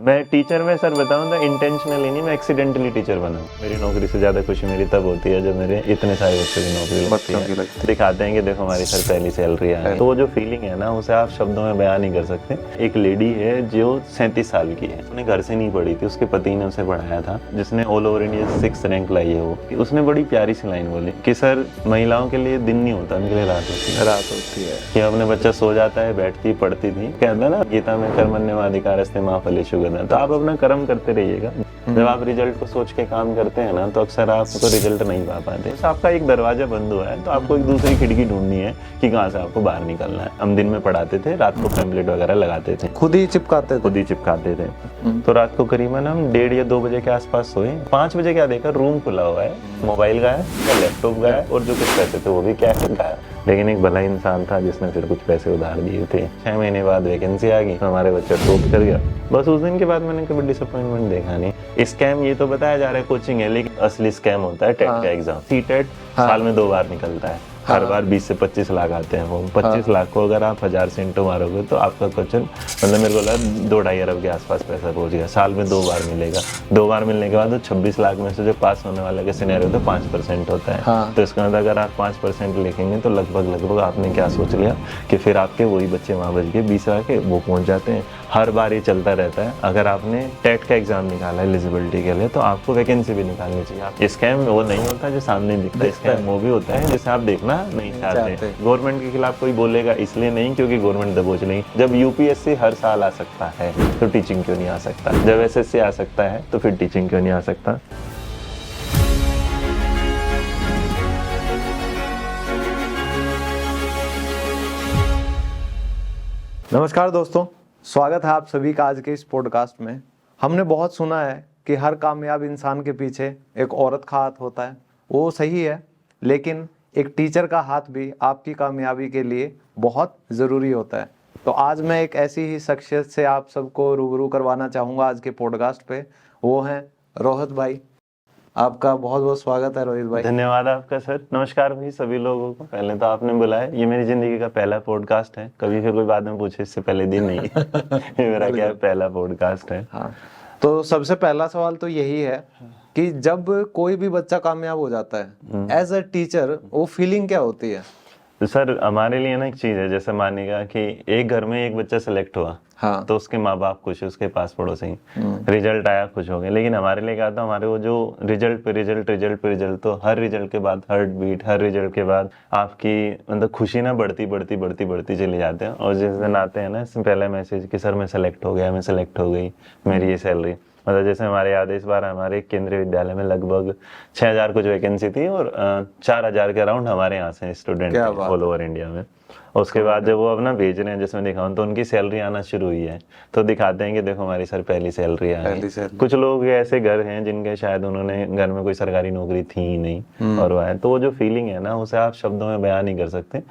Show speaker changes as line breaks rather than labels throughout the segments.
मैं टीचर में सर बताऊं तो इंटेंशनली नहीं, मैं एक्सीडेंटली टीचर बना। मेरी नौकरी से ज़्यादा खुशी मेरी तब होती है जब मेरे इतने सारे बच्चों की नौकरी लगती है। दिखाते हैं कि देखो हमारी सर पहली सैलरी आई, तो वो जो फीलिंग है ना उसे आप शब्दों में बयान नहीं कर सकते। एक लेडी है जो 37 साल की है, उसने घर से नहीं पढ़ी थी, उसके पति ने उसे पढ़ाया था, जिसने all over India 6th rank लाई है। वो उसने बड़ी प्यारी सी लाइन बोली कि सर महिलाओं के लिए दिन नहीं होता, उनके लिए रात होती है। कि अपने बच्चा सो जाता है, बैठती पढ़ती थी, कहता है ना गीता में कर्मण्येवाधिकारस्ते मा फलेषु कदाचन। तो आप अपना कर्म करते रहिएगा। जब आप रिजल्ट को सोच के काम करते हैं ना तो अक्सर आपको रिजल्ट नहीं पा पाते। तो आपका एक दरवाजा बंद हुआ है तो आपको एक दूसरी खिड़की ढूंढनी है कि कहाँ से आपको बाहर निकलना है। हम दिन में पढ़ाते थे, रात को पैम्पलेट वगैरह लगाते थे, खुद ही चिपकाते थे। तो रात को करीबन हम 1:30 या 2 बजे के आसपास सोए। 5 बजे क्या देखा, रूम खुला हुआ है, मोबाइल गायब, लैपटॉप गायब और जो कुछ पैसे थे वो भी क्या गायब। लेकिन एक भला इंसान था जिसने फिर कुछ पैसे उधार दिए थे। 6 महीने बाद वैकेंसी आ गई, हमारे बच्चा टॉप कर गया। बस उस दिन के बाद मैंने कभी डिसअपॉइंटमेंट देखा नहीं। स्कैम ये तो बताया जा रहा है कोचिंग है, लेकिन असली स्कैम होता है टेट का एग्जाम। सीटेट साल में 2 बार निकलता है, हर बार 20 से 25 लाख आते हैं। वो 25 लाख को अगर आप 1000 से इंटू मारोगे तो आपका क्वेश्चन मतलब मेरे को लगा 2-2.5 अरब के आसपास पैसा पहुंच गया। साल में 2 बार मिलेगा। 2 बार मिलने के बाद तो 26 लाख में से जो पास होने वाले के सिनेरियो तो 5% होता है। तो इसका मतलब अगर आप 5% लिखेंगे तो लगभग आपने क्या सोच लिया कि फिर आपके वही बच्चे वहाँ बच गए 20 लाख के, वो पहुँच जाते हैं। हर बार ये चलता रहता है। अगर आपने टेट का एग्जाम निकाला एलिजिबिलिटी के लिए तो आपको वैकेंसी भी निकालनी चाहिए। स्कैम वो नहीं होता जो सामने दिखता है, स्कैम वो भी होता है जिसे आप देखना नहीं चाहते। गवर्नमेंट के खिलाफ कोई बोलेगा इसलिए नहीं क्योंकि गवर्नमेंट दबोच नहीं। जब यूपीएससी हर साल आ सकता है तो टीचिंग क्यों नहीं आ सकता? जब एसएससी आ सकता है तो फिर टीचिंग क्यों नहीं आ सकता?
नमस्कार दोस्तों, स्वागत है आप सभी का आज के इस पॉडकास्ट में। हमने बहुत सुना है कि हर कामयाब इंसान के पीछे एक औरत का हाथ होता है। वो सही है, लेकिन एक टीचर का हाथ भी आपकी कामयाबी के लिए बहुत ज़रूरी होता है। तो आज मैं एक ऐसी ही शख्सियत से आप सबको रूबरू करवाना चाहूँगा आज के पॉडकास्ट पे। वो हैं रोहित भाई। आपका बहुत बहुत स्वागत है रोहित भाई।
धन्यवाद आपका सर। नमस्कार भाई सभी लोगों को। पहले तो आपने बुलाया, ये मेरी जिंदगी का पहला पॉडकास्ट है। कभी फिर कोई बाद में पूछे इससे पहले दिन नहीं ये मेरा क्या पहला पॉडकास्ट है।
हाँ, तो सबसे पहला सवाल तो यही है कि जब कोई भी बच्चा कामयाब हो जाता है एज अ टीचर, वो फीलिंग क्या होती है?
तो सर हमारे लिए ना एक चीज़ है, जैसे मानिएगा कि एक घर में एक बच्चा सेलेक्ट हुआ,
हाँ,
तो उसके माँ बाप खुश, उसके पास पड़ोसी रिजल्ट आया खुश हो गए। लेकिन हमारे लिए क्या था, हमारे वो जो रिजल्ट पे रिजल्ट, तो हर रिजल्ट के बाद हर्ट बीट, हर रिजल्ट के बाद आपकी मतलब खुशी ना बढ़ती चली जाते हैं। और जिस दिन आते हैं ना इससे पहले मैसेज कि सर मैं सेलेक्ट हो गया, मैं सेलेक्ट हो गई, मेरी ये सैलरी। मतलब जैसे हमारे याद है इस बार हमारे केंद्रीय विद्यालय में लगभग 6000 कुछ वैकेंसी थी और 4000 के अराउंड हमारे यहाँ से स्टूडेंट ऑल ओवर इंडिया में। उसके बाद जब वो अपना भेज रहे हैं जिसमें दिखाऊं तो उनकी सैलरी आना शुरू हुई है, तो दिखाते हैं कि देखो हमारी सर पहली सैलरी आई। कुछ लोग ऐसे घर हैं जिनके शायद उन्होंने घर में कोई सरकारी नौकरी थी ही नहीं और वो है, तो वो जो फीलिंग है ना उसे आप शब्दों में बयान नहीं कर सकते।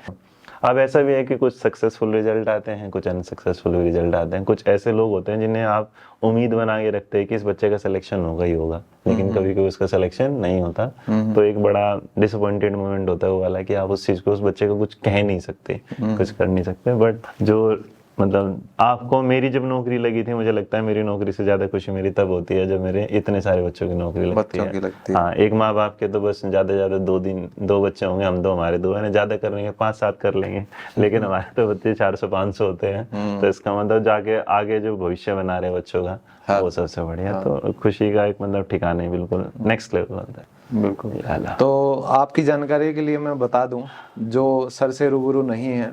अब ऐसा भी है कि कुछ सक्सेसफुल रिजल्ट आते हैं, कुछ अनसक्सेसफुल रिजल्ट आते हैं। कुछ ऐसे लोग होते हैं जिन्हें आप उम्मीद बना के रखते हैं कि इस बच्चे का सिलेक्शन होगा ही होगा, लेकिन कभी कभी उसका सिलेक्शन नहीं होता। तो एक बड़ा डिसअपॉइंटेड मोमेंट होता है वो वाला कि आप उस चीज को उस बच्चे को कुछ कह नहीं सकते, कुछ कर नहीं सकते। बट जो मतलब आपको मेरी जब नौकरी लगी थी, मुझे लगता है मेरी नौकरी से ज्यादा खुशी मेरी तब होती है जब मेरे इतने सारे बच्चों की नौकरी लगती है। हाँ, एक माँ बाप के तो बस ज्यादा 2 बच्चे होंगे, हम 2 हमारे 2 है, ज्यादा कर लेंगे 5-7 कर लेंगे, लेकिन हमारे तो बच्चे 400-500 होते हैं। तो इसका मतलब जाके आगे जो भविष्य बना रहे बच्चों का वो सबसे बढ़िया। तो खुशी का एक मतलब ठिकाना है, बिल्कुल नेक्स्ट लेवल होता है।
बिल्कुल। तो आपकी जानकारी के लिए मैं बता दूं, जो सर से रूबरू नहीं है,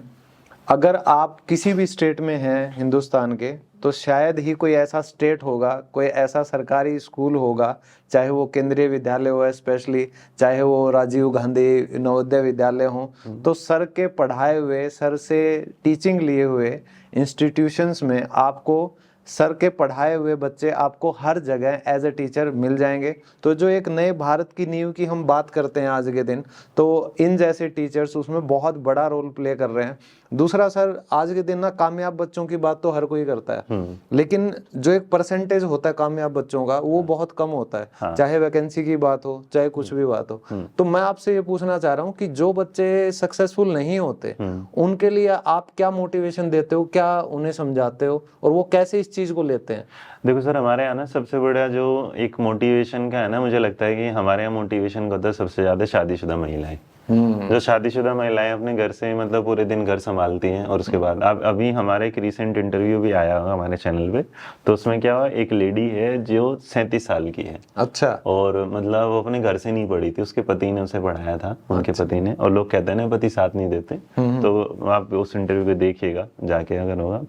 अगर आप किसी भी स्टेट में हैं हिंदुस्तान के, तो शायद ही कोई ऐसा स्टेट होगा, कोई ऐसा सरकारी स्कूल होगा, चाहे वो केंद्रीय विद्यालय हो, स्पेशली चाहे वो राजीव गांधी नवोदय विद्यालय हो, तो सर के पढ़ाए हुए, सर से टीचिंग लिए हुए इंस्टीट्यूशंस में आपको सर के पढ़ाए हुए बच्चे आपको हर जगह एज ए टीचर मिल जाएंगे। तो जो एक नए भारत की नींव की हम बात करते हैं आज के दिन, तो इन जैसे टीचर्स उसमें बहुत बड़ा रोल प्ले कर रहे हैं। दूसरा सर, आज के दिन ना कामयाब बच्चों की बात तो हर कोई करता है, लेकिन जो एक परसेंटेज होता है कामयाब बच्चों का वो बहुत कम होता है, चाहे वैकेंसी की बात हो चाहे कुछ भी बात हो। तो मैं आपसे ये पूछना चाह रहा हूँ कि जो बच्चे सक्सेसफुल नहीं होते उनके लिए आप क्या मोटिवेशन देते हो, क्या उन्हें समझाते हो, और वो कैसे इस चीज को लेते हैं?
देखो सर, हमारे यहाँ ना सबसे बड़ा जो एक मोटिवेशन का है ना, मुझे लगता है कि हमारे यहाँ मोटिवेशन का होता है सबसे ज्यादा शादीशुदा महिलाएं। जो शादीशुदा महिलाएं अपने घर से मतलब पूरे दिन घर संभालती हैं, और उसके बाद अब अभी हमारा एक रिसेंट इंटरव्यू भी आया होगा हमारे चैनल पे, तो उसमें क्या हुआ, एक लेडी है जो 37 साल की है।
अच्छा।
और मतलब वो अपने घर से नहीं पढ़ी थी, उसके पति ने उसे पढ़ाया था, उनके पति ने। और लोग कहते हैं ना पति साथ नहीं देते, तो आप उस इंटरव्यू पे देखिएगा जाके अगर होगा।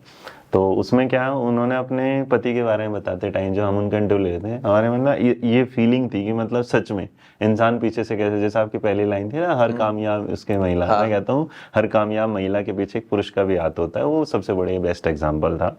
तो उसमें क्या है, उन्होंने अपने पति के बारे में बताते टाइम जो हम उनका इंटरव्यू लेते हैं, हमारे मतलब ये फीलिंग थी कि मतलब सच में इंसान पीछे से कैसे, जैसे आपकी पहली लाइन थी ना, हर कामयाब उसके महिला, मैं कहता हूँ हर कामयाब महिला के पीछे एक पुरुष का भी हाथ होता है, वो सबसे बड़े बेस्ट एग्जाम्पल था।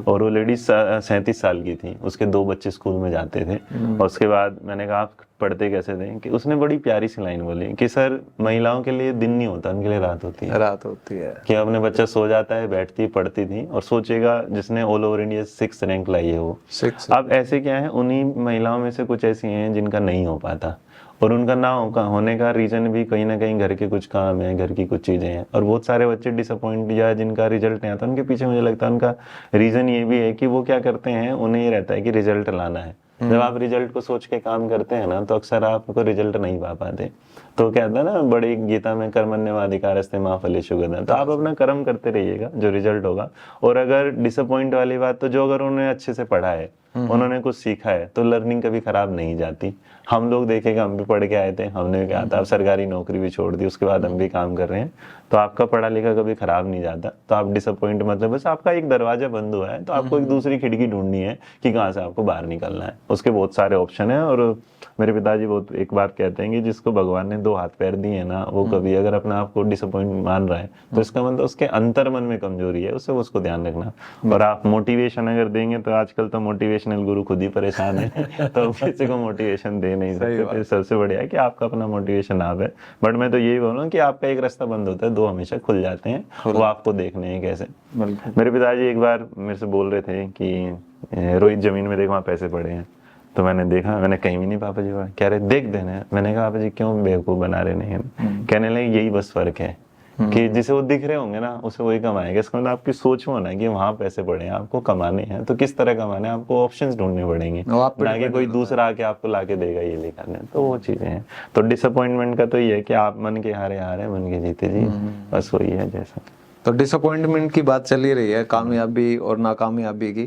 और वो लेडी 37 साल की थी, उसके 2 बच्चे स्कूल में जाते थे। और उसके बाद मैंने कहा आप पढ़ते कैसे थे, कि उसने बड़ी प्यारी सी लाइन बोली कि सर महिलाओं के लिए दिन नहीं होता, उनके लिए रात होती है।
रात होती है
कि अपने बच्चा सो जाता है, बैठती पढ़ती थी। और सोचेगा जिसने ऑल ओवर इंडिया 6 रैंक लाई है वो 6। अब ऐसे क्या है, उन्हीं महिलाओं में से कुछ ऐसी हैं जिनका नहीं हो पाता, और उनका ना होने का रीजन भी कहीं ना कहीं घर के कुछ काम है, घर की कुछ चीजें हैं। और बहुत सारे बच्चे डिसअपॉइंट या जिनका रिजल्ट नहीं आता, उनके पीछे मुझे लगता है उनका रीजन ये भी है कि वो क्या करते हैं, उन्हें ये रहता है कि रिजल्ट लाना है। जब आप रिजल्ट को सोच के काम करते हैं ना, तो अक्सर आपको रिजल्ट नहीं पा पाते। तो कहता है ना बड़ी गीता में, कर्मण्यवाधिकारस्ते मा फलेषु गदा। तो आप अपना कर्म करते रहिएगा, जो रिजल्ट होगा। और अगर डिसअपॉइंट वाली बात, तो जो अगर उन्होंने अच्छे से पढ़ा है, उन्होंने कुछ सीखा है, तो लर्निंग कभी खराब नहीं जाती। हम लोग देखेगा, हम भी पढ़ के आए थे, हमने भी कहा था, अब सरकारी नौकरी भी छोड़ दी, उसके बाद हम भी काम कर रहे हैं, तो आपका पढ़ा लिखा कभी खराब नहीं जाता। तो आप डिसअपॉइंट मतलब बस आपका एक दरवाजा बंद हुआ है, तो आपको एक दूसरी खिड़की ढूंढनी है कि कहाँ से आपको बाहर निकलना है। उसके बहुत सारे ऑप्शन है। और मेरे पिताजी बहुत एक बात कहते हैं कि जिसको भगवान ने 2 हाथ पैर दिए ना, वो कभी अगर अपना आपको डिसअपॉइंट मान रहा है, तो इसका मतलब उसके अंतर मन में कमजोरी है, उसको ध्यान रखना। और आप मोटिवेशन अगर देंगे, तो आजकल तो मोटिवेशनल गुरु खुद ही परेशान है, तो किसी को मोटिवेशन दे नहीं सकते। तो सबसे बढ़िया है कि आपका अपना मोटिवेशन आप है। बट मैं तो यही बोलूँ कि आपका एक रास्ता बंद होता है, 2 हमेशा खुल जाते हैं, वो आपको देखने हैं कैसे। मेरे पिताजी एक बार मेरे से बोल रहे थे कि रोहित जमीन में देख वहाँ पैसे पड़े हैं। तो मैंने देखा, मैंने कहीं भी नहीं पापा जी, कह रहे देख देना। मैंने कहा पापा जी क्यों बेवकूफ बना रहे नहीं? कहने लगे यही बस फर्क है कि जिसे वो दिख रहे होंगे ना, उसे वही कमाएगा। इसका मतलब आपकी सोच में होना कि वहाँ पैसे पड़े हैं, आपको कमाने हैं, तो किस तरह कमाने हैं, आपको ऑप्शंस ढूंढने पड़ेंगे, ना कि कोई दूसरा आके आपको लाके देगा ये लेकर। तो वो चीजें हैं। तो डिसअपॉइंटमेंट का तो ये है कि आप मन के हारे हारे मन के जीते जी, बस वही है। जैसा
तो डिसअपॉइंटमेंट की बात चली रही है, कामयाबी और नाकामयाबी की,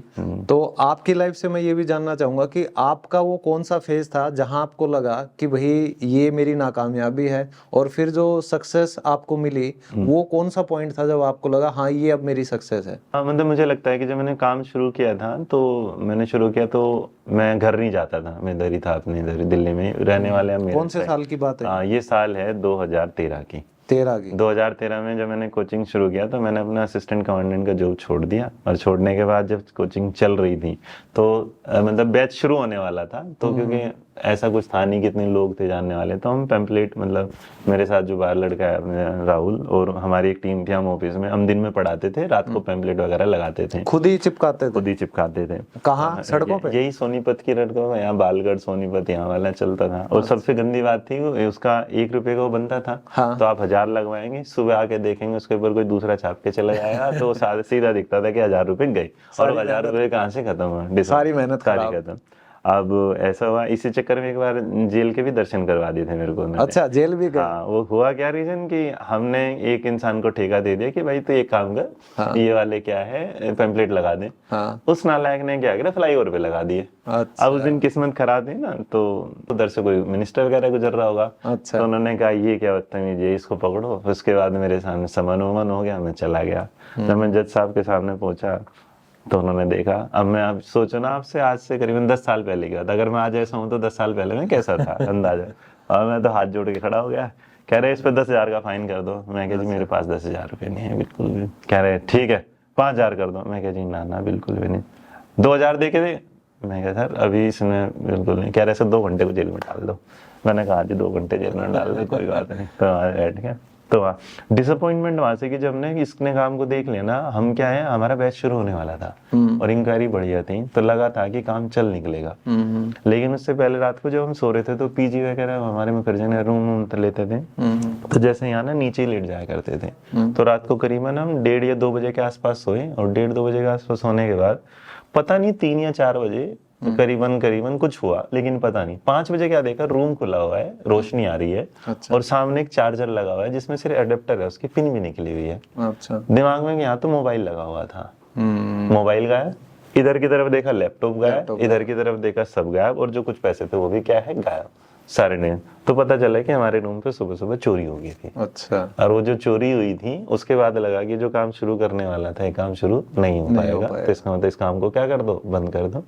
तो आपकी लाइफ से मैं ये भी जानना चाहूंगा कि आपका वो कौन सा फेज था जहां आपको लगा कि भाई ये मेरी नाकामयाबी है, और फिर जो सक्सेस आपको मिली वो कौन सा पॉइंट था जब आपको लगा हाँ ये अब मेरी सक्सेस है?
मतलब मुझे लगता है कि जब मैंने काम शुरू किया था, तो मैंने शुरू किया तो मैं घर नहीं जाता था, मैं इधर ही था, अपने इधर दिल्ली में रहने वाले हैं।
कौन से साल की बात है?
ये साल है 2013 की। 2013 में जब मैंने कोचिंग शुरू किया, तो मैंने अपना असिस्टेंट कमांडेंट का जॉब छोड़ दिया। और छोड़ने के बाद जब कोचिंग चल रही थी, तो मतलब बैच शुरू होने वाला था, तो क्योंकि ऐसा कुछ था नहीं, कितने लोग थे जानने वाले, तो हम पैम्पलेट, मतलब मेरे साथ जो बाहर लड़का है अपने राहुल, और हमारी एक टीम थी, हम ऑफिस में हम दिन में पढ़ाते थे, रात को पैम्पलेट वगैरह लगाते थे,
खुद ही चिपकाते थे। कहाँ? सड़कों पे?
यही सोनीपत की सड़कों में, यहाँ बालगढ़ सोनीपत यहाँ वाला चलता था। और सबसे गंदी बात थी, उसका 1 रुपए का वो बनता था। तो आप 1000 लगवाएंगे, सुबह आके देखेंगे उसके ऊपर कोई दूसरा छाप के चला जाएगा, तो सीधा दिखता था कि 1000 रुपए गए। और 1000 रुपए कहाँ से खत्म हुआ,
सारी मेहनत
खत्म। अब ऐसा हुआ, इसी चक्कर में एक बार जेल के भी दर्शन करवा दिए थे मेरे को।
अच्छा, जेल भी गए?
हाँ, वो हुआ क्या रीजन कि हमने एक इंसान को ठेका दे दिया कि भाई तू एक काम कर, हाँ, ये वाले क्या है पैम्पलेट लगा दे। हाँ, उस नालायक ने क्या किया, फ्लाईओवर पे लगा दिए। अच्छा। अब उस दिन किस्मत खराब थी ना, तो उधर से कोई मिनिस्टर वगैरह गुजर रहा होगा। अच्छा। तो उन्होंने कहा ये क्या बदतमीज है, इसको पकड़ो। उसके बाद मेरे सामने समन वमन हो गया, मैं चला गया। जब मैं जज साहब के सामने पहुंचा, तो उन्होंने देखा, अब मैं आप सोचो ना, आपसे आज से करीबन 10 साल पहले की बात, अगर मैं आज ऐसा हूँ तो 10 साल पहले मैं कैसा था अंदाजा। और मैं तो हाथ जोड़ के खड़ा हो गया। कह रहे इस पे 10,000 का फाइन कर दो। मैं कह जी मेरे पास 10,000 रुपये नहीं है बिल्कुल भी। कह रहे ठीक है 5,000 कर दो। मैं कह जी ना बिल्कुल भी नहीं। 2,000 दे के दे। मैं कहा सर अभी इसमें बिल्कुल नहीं। कह रहे सर 2 घंटे को जेल में डाल दो। मैंने कहा जी 2 घंटे जेल में डाल दो, कोई बात नहीं। तो बैठ गया। तो डिसअपॉइंटमेंट वहां से कि जब ने इसने काम को देख लिया ना, हम क्या है, हमारा बैच शुरू होने वाला था और इंक्वायरी बढ़िया थी, तो लगा था कि काम चल निकलेगा। लेकिन उससे पहले रात को जब हम सो रहे थे तो पीजी वगैरह हमारे में करजन रूम लेते थे, तो जैसे यहाँ ना नीचे ही लेट जाया करते थे। तो रात को करीबन हम 1:30 या 2 बजे के आसपास सोए, और 1:30-2 बजे के आसपास सोने के बाद पता नहीं 3 या 4 बजे करीबन कुछ हुआ, लेकिन पता नहीं 5 बजे क्या देखा, रूम खुला हुआ है, रोशनी आ रही है। अच्छा। और सामने एक चार्जर लगा हुआ है जिसमें सिर्फ एडेप्टर है, उसकी पिन भी निकली हुई है। अच्छा। दिमाग में यहाँ तो मोबाइल लगा हुआ था, मोबाइल गायब, इधर की तरफ देखा लैपटॉप गायब, इधर की तरफ देखा सब गायब, और जो कुछ पैसे थे वो भी क्या है, गायब सारे ने। तो पता चला कि हमारे रूम पे सुबह सुबह चोरी हो गई थी। अच्छा। और वो जो चोरी हुई थी उसके बाद लगा कि जो काम शुरू करने वाला था ये काम शुरू नहीं हो पाएगा, तो इसका मतलब इस काम को क्या कर दो, बंद कर दो।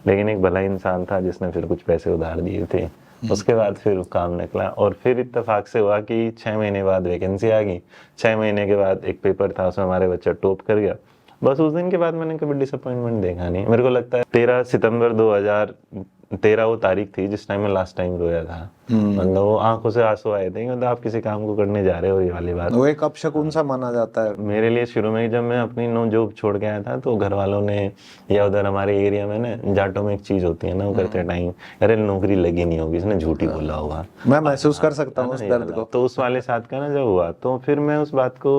लेकिन एक भला इंसान था जिसने फिर कुछ पैसे उधार दिए थे, उसके बाद फिर काम निकला। और फिर इत्तेफाक से हुआ कि 6 महीने बाद वैकेंसी आ गई। 6 महीने के बाद एक पेपर था, उसमें हमारे बच्चा टॉप कर गया। बस उस दिन के बाद मैंने कभी डिसअपॉइंटमेंट देखा नहीं। मेरे को लगता है 13 सितंबर 2013 वो तारीख थी जिस टाइम मैं लास्ट टाइम रोया था। मतलब वो आंखों से आंसू आए थे, मतलब आप किसी काम को करने जा रहे हो, ये वाली बात।
वो एक अपशकुन सा माना जाता है
मेरे लिए। शुरू में जब मैं अपनी जॉब छोड़ के आया था तो घर वालों ने, या उधर हमारे एरिया में ना जाटों में एक चीज होती है ना, वो करते टाइम, अरे नौकरी लगी नहीं होगी, इसने झूठी बोला होगा।
मैं महसूस कर सकता हूँ उस दर्द को।
तो उस वाले साथ का ना जब हुआ, तो फिर मैं उस बात को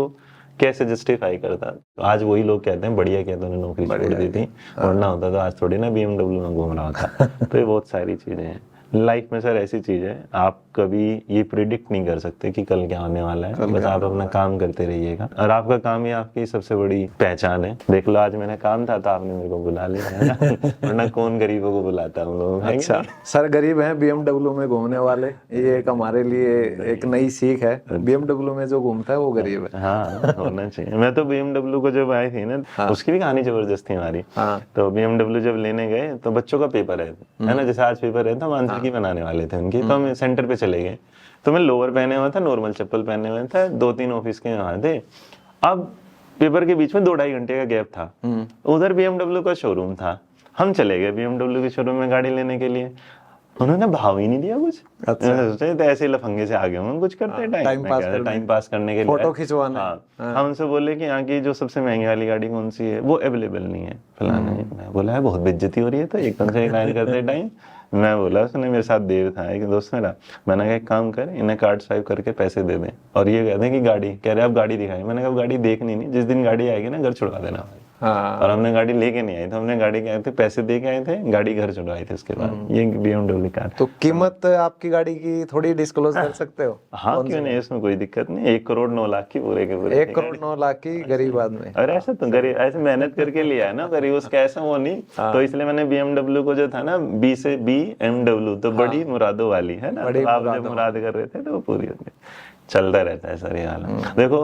कैसे जस्टिफाई करता। आज वही लोग कहते हैं बढ़िया किया तूने नौकरी छोड़ दी थी, वरना होता तो आज थोड़ी ना BMW में घूम रहा था। तो ये बहुत सारी चीजें हैं लाइफ में सर, ऐसी चीज है आप कभी ये प्रिडिक्ट नहीं कर सकते कि कल क्या होने वाला है। बस आप अपना काम करते रहिएगा, और आपका काम ही आपकी सबसे बड़ी पहचान है। देख लो आज मैंने काम था तो आपने मेरे को बुला लिया है ना, वरना कौन गरीबों को बुलाता है हम लोग।
अच्छा सर, गरीब हैं BMW में घूमने वाले, ये एक हमारे लिए एक नई सीख है। BMW में जो घूमता है वो गरीब है।
हाँ होना चाहिए। मैं तो BMW को जब आई थी ना, उसकी भी कहानी जबरदस्त थी हमारी। तो BMW जब लेने गए तो बच्चों का पेपर है ना, जैसे आज पेपर है तो हम आंसर की बनाने वाले थे उनकी, तो हम सेंटर पे चले गए। तो मैं लोअर पहने हुआ था, नॉर्मल चप्पल पहने हुए था, 2-3 ऑफिस के वहां थे। अब पेपर के बीच में 2-2.5 घंटे का गैप था। उधर BMW का शोरूम था, हम चले गए BMW के शोरूम में गाड़ी लेने के लिए। उन्होंने भाव ही नहीं दिया कुछ। अच्छा। सोचे तो ऐसे लफंगे से आगे हम कुछ करते हैं टाइम पास करने के लिए, फोटो खिंचवाना। हाँ। हम उनसे बोले कि यहाँ की जो सबसे महंगी वाली गाड़ी कौन सी है, वो अवेलेबल नहीं है फलाना। मैं बोला है बहुत बेइज्जती हो रही है, तो एकदम से लाइन करते टाइम मैं बोला, उसने मेरे साथ देव था एक दोस्त मेरा, मैंने कहा एक काम कर, इन्हें कार्ड स्वाइप करके पैसे दे दें और ये कहते हैं कि गाड़ी, कह रहे अब गाड़ी दिखाई। मैंने कहा गाड़ी देखनी नहीं, जिस दिन गाड़ी आएगी ना घर छुड़वा देना। हाँ। और हमने गाड़ी लेके नहीं आए थे, हमने गाड़ी के आए थे, पैसे दे के आए थे, गाड़ी घर छुड़वाई थी उसके बाद। ये BMW कार।
तो कीमत आपकी गाड़ी की थोड़ी डिस्क्लोज कर सकते हो?
हाँ क्यों नहीं, इसमें कोई दिक्कत नहीं। 1 करोड़ 9 लाख की पूरे के पूरे।
1 करोड़ 9 लाख की गरीब आदमी।
और ऐसा तो गरीब ऐसे मेहनत करके लिया है ना गरीब, उसका ऐसा वो नहीं। तो इसलिए मैंने BMW को जो था ना, B से BMW, तो बड़ी मुरादों वाली है ना, आप जब मुराद कर रहे थे तो वो पूरी होती, चलता रहता है सर ये हाल। देखो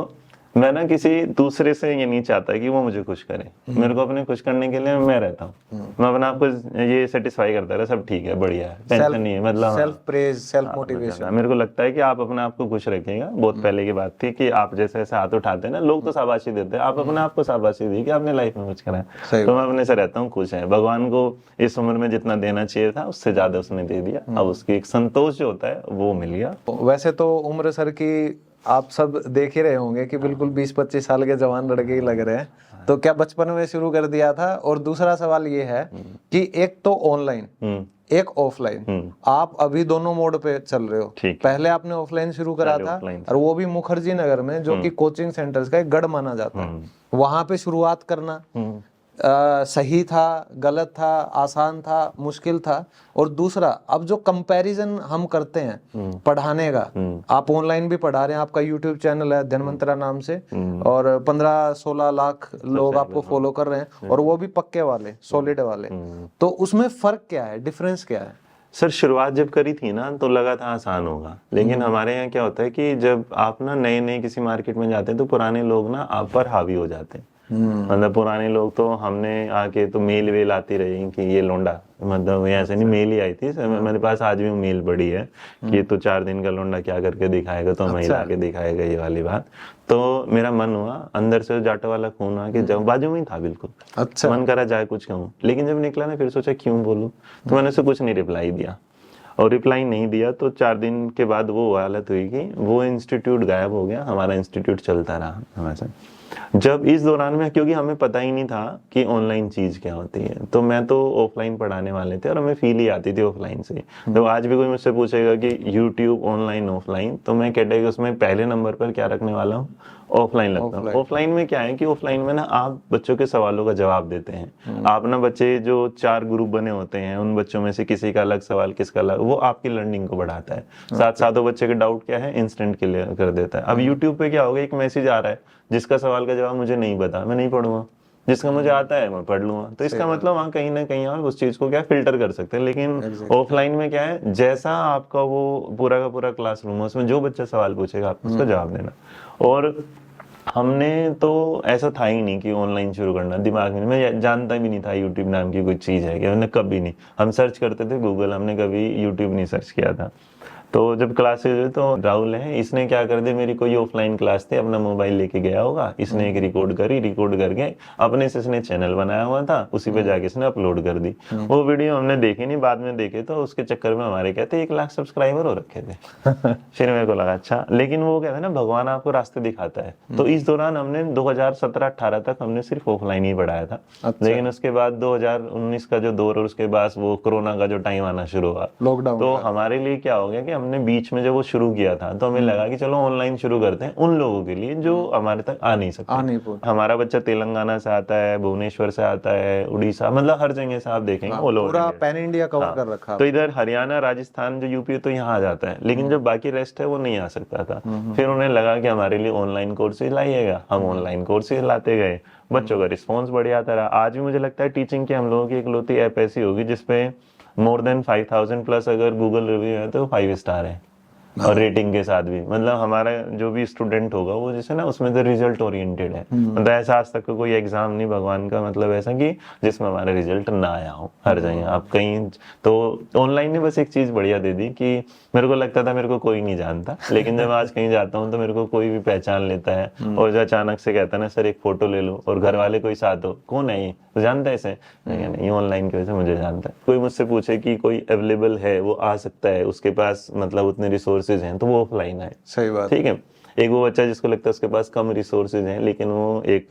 मैं ना किसी दूसरे से ये नहीं चाहता कि वो मुझे खुश करे, मेरे को अपने खुश करने के लिए मैं रहता हूँ। मैं अपने आप को ये सेटिस्फाई करता रहा, सब ठीक है, बढ़िया है, टेंशन नहीं है। मतलब
सेल्फ प्रेज, सेल्फ मोटिवेशन।
मेरे को लगता है कि आप अपने आप को खुश रखेगा। बहुत पहले की बात थी कि आप जैसे ऐसे हाथ उठाते हैं ना, लोग तो शाबाशी देते हैं, आप अपने आप को शाबाशी दी कि आपने लाइफ में कुछ करा है। तो मैं अपने से रहता हूँ, खुश है। भगवान को इस उम्र में जितना देना चाहिए था उससे ज्यादा उसने दे दिया, अब उसकी एक संतोष जो होता है वो मिल गया।
वैसे तो उम्र सर की आप सब देख ही रहे होंगे कि बिल्कुल 20-25 साल के जवान लड़के ही लग रहे हैं। तो क्या बचपन में शुरू कर दिया था? और दूसरा सवाल ये है कि एक तो ऑनलाइन, एक ऑफलाइन, आप अभी दोनों मोड पे चल रहे हो। पहले आपने ऑफलाइन शुरू करा था, और वो भी मुखर्जी नगर में, जो कि कोचिंग सेंटर्स का एक गढ़ माना जाता है। वहां पे शुरुआत करना सही था, गलत था, आसान था, मुश्किल था? और दूसरा, अब जो कंपैरिजन हम करते हैं पढ़ाने का, आप ऑनलाइन भी पढ़ा रहे हैं, आपका यूट्यूब चैनल है धनवंतरा नाम से, और 15-16 लाख लोग आपको फॉलो कर रहे हैं, और वो भी पक्के वाले, सॉलिड वाले। तो उसमें फर्क क्या है, डिफरेंस क्या है?
सर शुरुआत जब करी थी ना तो लगा था आसान होगा, लेकिन हमारे यहाँ क्या होता है कि जब आप ना नए किसी मार्केट में जाते हैं तो पुराने लोग ना आप पर हावी हो जाते हैं। मतलब पुराने लोग तो, हमने आके तो मेल वेल आती रही कि ये लोंडा, मतलब ऐसे नहीं, मेल ही आई थी मेरे पास, आज भी मेल पड़ी है कि ये तो 4 दिन का लोंडा क्या करके दिखाएगा, तो महिला के दिखाएगा, ये वाली बात। तो मेरा मन हुआ अंदर से जाटो वाला खून हुआ कि जब बाजू में ही था बिल्कुल। अच्छा। मन करा जाए कुछ कहूँ, लेकिन जब निकला ना फिर सोचा क्यों बोलूं, तो मैंने उसे कुछ नहीं रिप्लाई दिया। और रिप्लाई नहीं दिया तो 4 दिन के बाद वो हालत हुई कि वो इंस्टीट्यूट गायब हो गया, हमारा इंस्टीट्यूट चलता रहा हमेशा। जब इस दौरान में, क्योंकि हमें पता ही नहीं था कि ऑनलाइन चीज क्या होती है, तो मैं तो ऑफलाइन पढ़ाने वाले थे और हमें फील ही आती थी ऑफलाइन से। तो आज भी कोई मुझसे पूछेगा कि यूट्यूब ऑनलाइन ऑफलाइन, तो मैं कैटेगरी उसमें पहले नंबर पर क्या रखने वाला हूँ, ऑफलाइन लगता हूँ। ऑफलाइन में क्या है कि ऑफलाइन में ना आप बच्चों के सवालों का जवाब देते हैं। आप ना बच्चे जो 4 ग्रुप बने होते हैं, उन बच्चों में से किसी का अलग सवाल, किसका अलग, वो आपकी लर्निंग को बढ़ाता है। साथ साथ वो बच्चे के डाउट क्या है इंस्टेंट क्लियर कर देता है। अब यूट्यूब पे क्या होगा, एक मैसेज आ रहा है जिसका सवाल का जवाब मुझे नहीं पता, मैं नहीं पढ़ूंगा, जिसका मुझे आता है मैं पढ़ लूंगा। तो इसका मतलब वहाँ कहीं ना कहीं आप उस चीज को क्या फिल्टर कर सकते हैं। लेकिन ऑफलाइन में क्या है, जैसा आपका वो पूरा का पूरा क्लासरूम है, उसमें जो बच्चा सवाल पूछेगा आप उसका जवाब देना। और हमने तो ऐसा था ही नहीं कि ऑनलाइन शुरू करना, दिमाग में मैं जानता भी नहीं था यूट्यूब नाम की कोई चीज़ है कि, हमने कभी नहीं, हम सर्च करते थे गूगल, हमने कभी यूट्यूब नहीं सर्च किया था। तो जब क्लासेज हुई तो राहुल है, इसने क्या कर दिया, मेरी कोई ऑफलाइन क्लास थी, अपना मोबाइल लेके गया होगा, इसने एक रिकॉर्ड करके अपने से इसने चैनल बनाया हुआ था, उसी पे जाके इसने अपलोड कर दी। वो वीडियो हमने देखी नहीं, बाद में देखे तो उसके चक्कर में हमारे कहते 1 लाख सब्सक्राइबर हो रखे थे। फिर मेरे को लगा अच्छा, लेकिन वो कहते हैं ना भगवान आपको रास्ते दिखाता है। तो इस दौरान हमने 2017-18 तक हमने सिर्फ ऑफलाइन ही पढ़ाया था। लेकिन उसके बाद 2019 का जो दौर और उसके बाद वो कोरोना का जो टाइम आना शुरू हुआ, लॉकडाउन, तो हमारे लिए क्या हो गया कि हमने बीच में जब वो शुरू किया था तो हमें लगा कि चलो ऑनलाइन शुरू करते हैं उन लोगों के लिए जो हमारे तक आ नहीं सकते। हमारा बच्चा तेलंगाना से आता है, भुवनेश्वर से आता है, उड़ीसा, मतलब हर जगह से आप देखेंगे
पूरा पैन इंडिया कवर कर रखा।
तो इधर हरियाणा, राजस्थान, जो यूपी तो यहाँ आ जाता है, लेकिन जो बाकी रेस्ट है वो नहीं आ सकता था। फिर उन्हें लगा कि हमारे लिए ऑनलाइन कोर्सेज लाइएगा, हम ऑनलाइन कोर्सेज लाते गए, बच्चों का रिस्पॉन्स बढ़िया आता रहा। आज भी मुझे लगता है टीचिंग की हम लोगों की इकलौती ऐप ऐसी होगी जिसपे मोर देन 5000 प्लस अगर गूगल रिव्यू है तो 5 स्टार है, और रेटिंग के साथ भी। मतलब हमारा जो भी स्टूडेंट होगा वो जैसे ना उसमें तो रिजल्ट ओरिएंटेड है। मतलब ऐसा आज तक कोई एग्जाम नहीं भगवान का, मतलब ऐसा कि जिसमें हमारा रिजल्ट ना आया हो। हर जगह आप कहीं, तो ऑनलाइन ने बस एक चीज बढ़िया दे दी कि मेरे को लगता था मेरे को कोई नहीं जानता, लेकिन जब आज कहीं जाता हूँ तो मेरे को कोई भी पहचान लेता है। और जो अचानक से कहता है ना सर एक फोटो ले लो, और घर वाले कोई साथ हो, कौन है ये, तो जानता है इसे, नहीं ऑनलाइन की वजह से मुझे जानता है। कोई मुझसे पूछे कि कोई अवेलेबल है, वो आ सकता है, उसके पास मतलब उतने रिसोर्सेज हैं, तो वो ऑफलाइन है।
सही बात,
ठीक है। एक वो बच्चा जिसको लगता है उसके पास कम रिसोर्सेज हैं लेकिन वो एक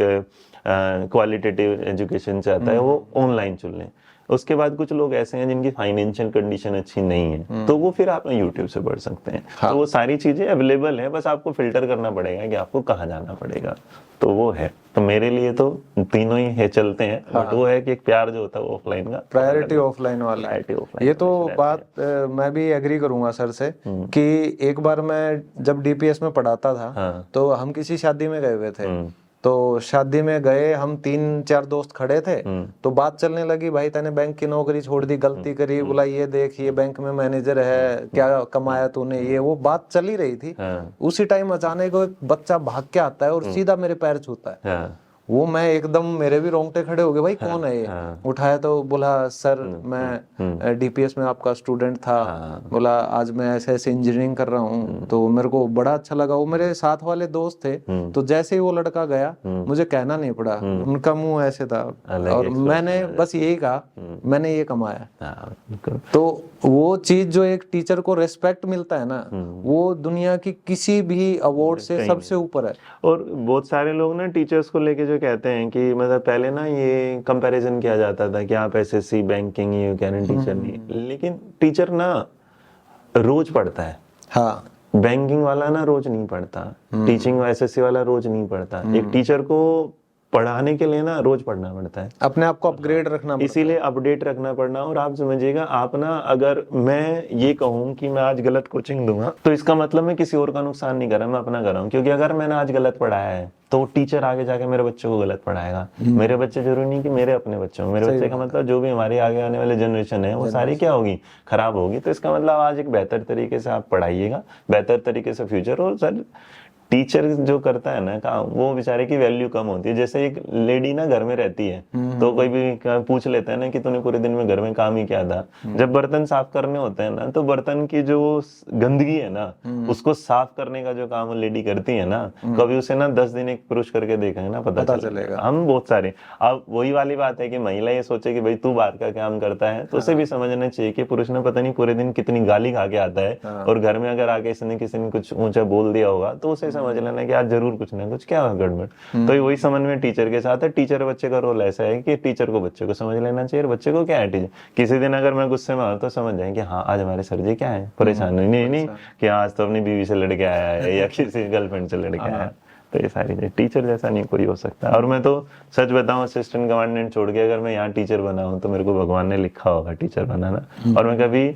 क्वालिटेटिव एजुकेशन चाहता है, वो ऑनलाइन चुन लें। उसके बाद कुछ लोग ऐसे हैं जिनकी फाइनेंशियल कंडीशन अच्छी नहीं है, तो वो फिर आप यूट्यूब से पढ़ सकते हैं। तो वो सारी चीजें अवेलेबल है, बस आपको फिल्टर करना पड़ेगा कि आपको कहाँ जाना पड़ेगा, तो वो है। तो मेरे लिए तो तीनों ही है, चलते हैं। बट वो है कि एक प्यार जो होता है वो ऑफलाइन का,
प्रायोरिटी ऑफलाइन वाला। ये तो बात मैं भी एग्री करूंगा सर से कि एक बार मैं जब डीपीएस में पढ़ाता था तो हम किसी शादी में गए हुए थे। तो शादी में गए, हम 3-4 दोस्त खड़े थे, तो बात चलने लगी, भाई तूने बैंक की नौकरी छोड़ दी, गलती करी, बोला ये देख ये बैंक में मैनेजर है, क्या कमाया तूने, ये वो बात चली रही थी। उसी टाइम अचानक एक बच्चा भाग के आता है और सीधा मेरे पैर छूता है। वो मैं एकदम, मेरे भी रोंगटे खड़े हो गए, भाई कौन है ये? उठाया तो बोला सर मैं डीपीएस में आपका स्टूडेंट था, बोला आज मैं ऐसे ऐसे इंजीनियरिंग कर रहा हूँ। तो मेरे को बड़ा अच्छा लगा। वो मेरे साथ वाले दोस्त थे, तो जैसे ही वो लड़का गया मुझे कहना नहीं पड़ा, उनका मुंह ऐसे था और मैंने बस यही कहा मैंने ये कमाया। तो वो चीज जो एक टीचर को रेस्पेक्ट मिलता है ना, वो दुनिया की किसी भी अवार्ड से सबसे ऊपर है।
और बहुत सारे लोग ना टीचर्स को लेके जो कहते हैं कि मतलब पहले ना ये कंपैरिजन किया जाता था कि आप SSC banking you can teacher नहीं, लेकिन टीचर ना रोज पढ़ता है। हाँ, बैंकिंग वाला ना रोज नहीं पढ़ता, टीचिंग एसएससी वाला रोज नहीं पढ़ता। एक टीचर को पढ़ाने के लिए ना रोज पढ़ना पड़ता है,
अपने आप को अपग्रेड रखना पड़ता है,
इसीलिए अपडेट रखना पड़ना। और आप समझिएगा, आप ना अगर मैं ये कहूँ कि मैं आज गलत कोचिंग दूंगा तो इसका मतलब मैं किसी और का नुकसान नहीं कर रहा, मैं अपना कर रहा हूँ। क्योंकि अगर मैंने आज गलत पढ़ाया है तो टीचर आगे जाके मेरे बच्चों को गलत पढ़ाएगा। मेरे बच्चे जरूरी नहीं कि मेरे अपने बच्चे हों, मेरे बच्चे का मतलब जो भी हमारी आगे आने वाले जनरेशन है वो सारी क्या होगी, खराब होगी। तो इसका मतलब आज एक बेहतर तरीके से आप पढ़ाइएगा, बेहतर तरीके से फ्यूचर। और सर टीचर जो करता है ना काम, वो बेचारे की वैल्यू कम होती है। जैसे एक लेडी ना घर में रहती है, तो कोई भी पूछ लेता है ना कि तूने पूरे दिन में घर में काम ही क्या था। जब बर्तन साफ करने होते हैं ना, तो बर्तन की जो गंदगी है ना, उसको साफ करने का जो काम वो लेडी करती है ना, कभी उसे ना 10 दिन एक पुरुष करके देखेंगे ना, पता चलेगा। हम बहुत सारे, अब वही वाली बात है कि महिला ये सोचे कि भाई तू बाहर का काम करता है, तो उसे भी समझना चाहिए कि पुरुष ने पता नहीं पूरे दिन कितनी गाली खा के आता है, और घर में अगर आके इसने किसी ने कुछ ऊंचा बोल दिया होगा, तो उसे समझ लेना कि आज जरूर कुछ ना कुछ क्या गड़बड़। तो वही समझ में टीचर के साथ है। टीचर बच्चे का रोल ऐसा है कि टीचर को बच्चे को समझ लेना चाहिए, और बच्चे को क्या है, टीचर किसी दिन अगर मैं गुस्से में आऊं तो समझ जाए कि हाँ आज हमारे सर जी क्या है परेशान, नहीं कि आज तो अपनी बीवी से लड़के आया है या किसी गर्लफ्रेंड से लड़के आया है। तो ये सारी चीजें, टीचर जैसा नहीं कोई हो सकता। और मैं तो सच बताऊं, असिस्टेंट कमांडेंट छोड़ के अगर मैं यहाँ टीचर बना हूं तो मेरे को भगवान ने लिखा होगा टीचर बनाना। और मैं कभी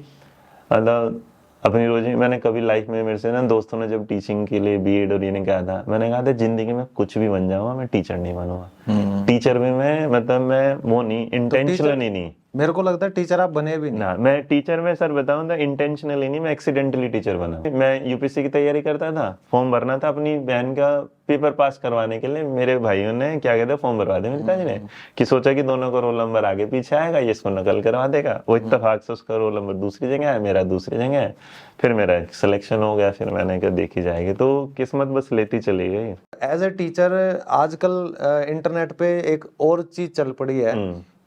मतलब अपनी रोजी, मैंने कभी लाइफ में, मेरे से ना दोस्तों ने जब टीचिंग के लिए बीएड और ये ने कहा था, मैंने कहा था जिंदगी में कुछ भी बन जाऊंगा, मैं टीचर नहीं बनूंगा। टीचर भी मैं मतलब मैं वो नहीं, इंटेंशनली नहीं।
मेरे को लगता है टीचर आप बने भी नहीं।
ना, मैं टीचर में सर बताऊं तो इंटेंशनली नहीं, मैं एक्सीडेंटली टीचर बना। मैं यूपीएससी की तैयारी करता था, फॉर्म भरना था अपनी बहन का पेपर पास करवाने के लिए। मेरे भाइयों ने क्या कहते फॉर्म भरवा दिया मेरे पिताजी ने, कि सोचा कि दोनों का रोल नंबर आगे पीछे आएगा, ये इसको नकल करवा देगा। वो इत्तेफाक से उसका रोल नंबर दूसरी जगह है, मेरा दूसरी जगह है। फिर मेरा सिलेक्शन हो गया, फिर मैंने कहा देखी जाएगी। तो किस्मत बस लेती चली गई।
एज ए टीचर आजकल इंटरनेट पे एक और चीज चल पड़ी है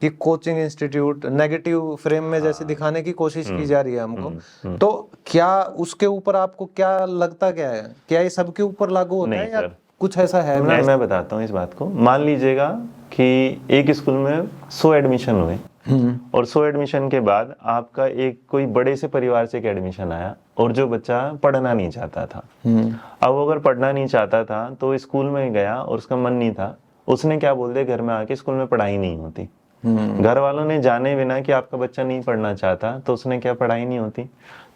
कि कोचिंग इंस्टीट्यूट नेगेटिव फ्रेम में जैसे दिखाने की कोशिश की जा रही है हमको। तो क्या उसके ऊपर आपको क्या लगता, क्या है, क्या ये सबके ऊपर लागू होता है या कुछ ऐसा है?
मैं बताता हूँ इस बात को। मान लीजिएगा कि एक स्कूल में 100 एडमिशन हुए, और 100 एडमिशन के बाद आपका एक कोई बड़े से परिवार से एक एडमिशन आया, और जो बच्चा पढ़ना नहीं चाहता था, अब वो अगर पढ़ना नहीं चाहता था तो स्कूल में गया और उसका मन नहीं था, उसने क्या बोल दिया घर में आके, स्कूल में पढ़ाई नहीं होती। घर वालों ने जाने बिना कि आपका बच्चा नहीं पढ़ना चाहता, तो उसने क्या, पढ़ाई नहीं होती।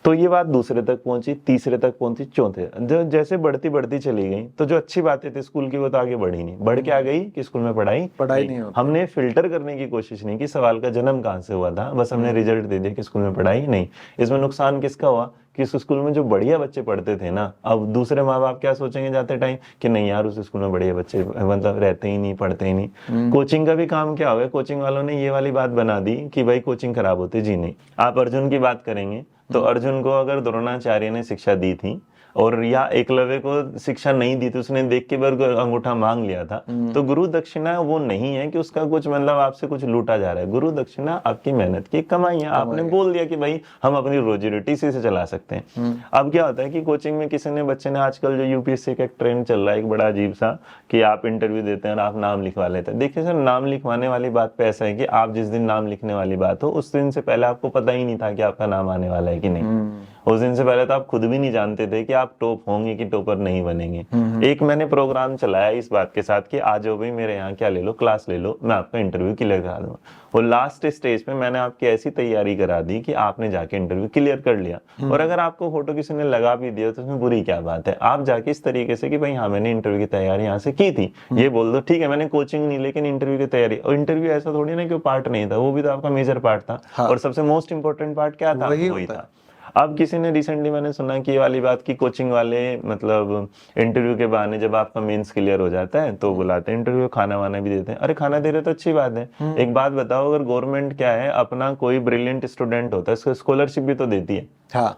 तो ये बात दूसरे तक पहुंची, तीसरे तक पहुंची, चौथे, जो जैसे बढ़ती बढ़ती चली गई, तो जो अच्छी बातें थी स्कूल की वो तो आगे बढ़ी नहीं, बढ़ के आ गई कि स्कूल में पढ़ाई नहीं होती। हमने फिल्टर करने की कोशिश नहीं की सवाल का जन्म कहाँ से हुआ था, बस हमने रिजल्ट दे दिया कि स्कूल में पढ़ाई नहीं। इसमें नुकसान किसका हुआ कि उस स्कूल में जो बढ़िया बच्चे पढ़ते थे ना, अब दूसरे माँ बाप क्या सोचेंगे जाते टाइम कि नहीं यार उस स्कूल में बढ़िया बच्चे मतलब रहते ही नहीं, पढ़ते ही नहीं। कोचिंग का भी काम क्या हो गया, कोचिंग वालों ने ये वाली बात बना दी कि भाई कोचिंग खराब होती। जी नहीं। आप अर्जुन की बात करेंगे तो अर्जुन को अगर द्रोणाचार्य ने शिक्षा दी थी और या एकलव्य को शिक्षा नहीं दी थी, उसने देख के बार अंगूठा मांग लिया था, तो गुरु दक्षिणा वो नहीं है कि उसका कुछ मतलब आपसे कुछ लूटा जा रहा है। गुरु दक्षिणा आपकी मेहनत की कमाई है। आपने बोल दिया कि भाई हम अपनी रोजी रोटी इसी से चला सकते हैं। अब क्या होता है कि कोचिंग में किसी ने, बच्चे ने, आजकल जो यूपीएससी का एक ट्रेंड चल रहा है एक बड़ा अजीब सा, कि आप इंटरव्यू देते हैं और आप नाम लिखवा लेते हैं। देखिए सर, नाम लिखवाने वाली बात पे ऐसा है कि आप जिस दिन नाम लिखने वाली बात हो, उस दिन से पहले आपको पता ही नहीं था कि आपका नाम आने वाला है कि नहीं। उस दिन से पहले तो आप खुद भी नहीं जानते थे कि आप टॉप होंगे कि टॉपर नहीं बनेंगे। एक मैंने प्रोग्राम चलाया इस बात के साथ कि आ जाओ भाई मेरे यहाँ, क्या ले लो, क्लास ले लो, मैं आपका इंटरव्यू क्लियर करा दूंगा। और लास्ट स्टेज पे मैंने आपकी ऐसी तैयारी करा दी कि आपने जाके इंटरव्यू क्लियर कर लिया। और अगर आपको फोटो किसी ने लगा भी दिया तो उसमें बुरी क्या बात है। आप जाके इस तरीके से कि भाई हाँ मैंने इंटरव्यू की तैयारी यहाँ से की थी, ये बोल दो, ठीक है मैंने कोचिंग नहीं लेकिन इंटरव्यू की तैयारी। और इंटरव्यू ऐसा थोड़ी ना कि पार्ट नहीं था, वो भी तो आपका मेजर पार्ट था। और सबसे मोस्ट इंपॉर्टेंट पार्ट क्या था, वही था। अब किसी ने रिसेंटली मैंने सुना कि ये वाली बात की कोचिंग वाले मतलब इंटरव्यू के बहाने जब आपका मेंस क्लियर हो जाता है तो बुलाते हैं इंटरव्यू, खाना वाना भी देते हैं। अरे खाना दे रहे तो अच्छी बात है। एक बात बताओ, अगर गवर्नमेंट क्या है, अपना कोई ब्रिलियंट स्टूडेंट होता है उसको स्कॉलरशिप भी तो देती है।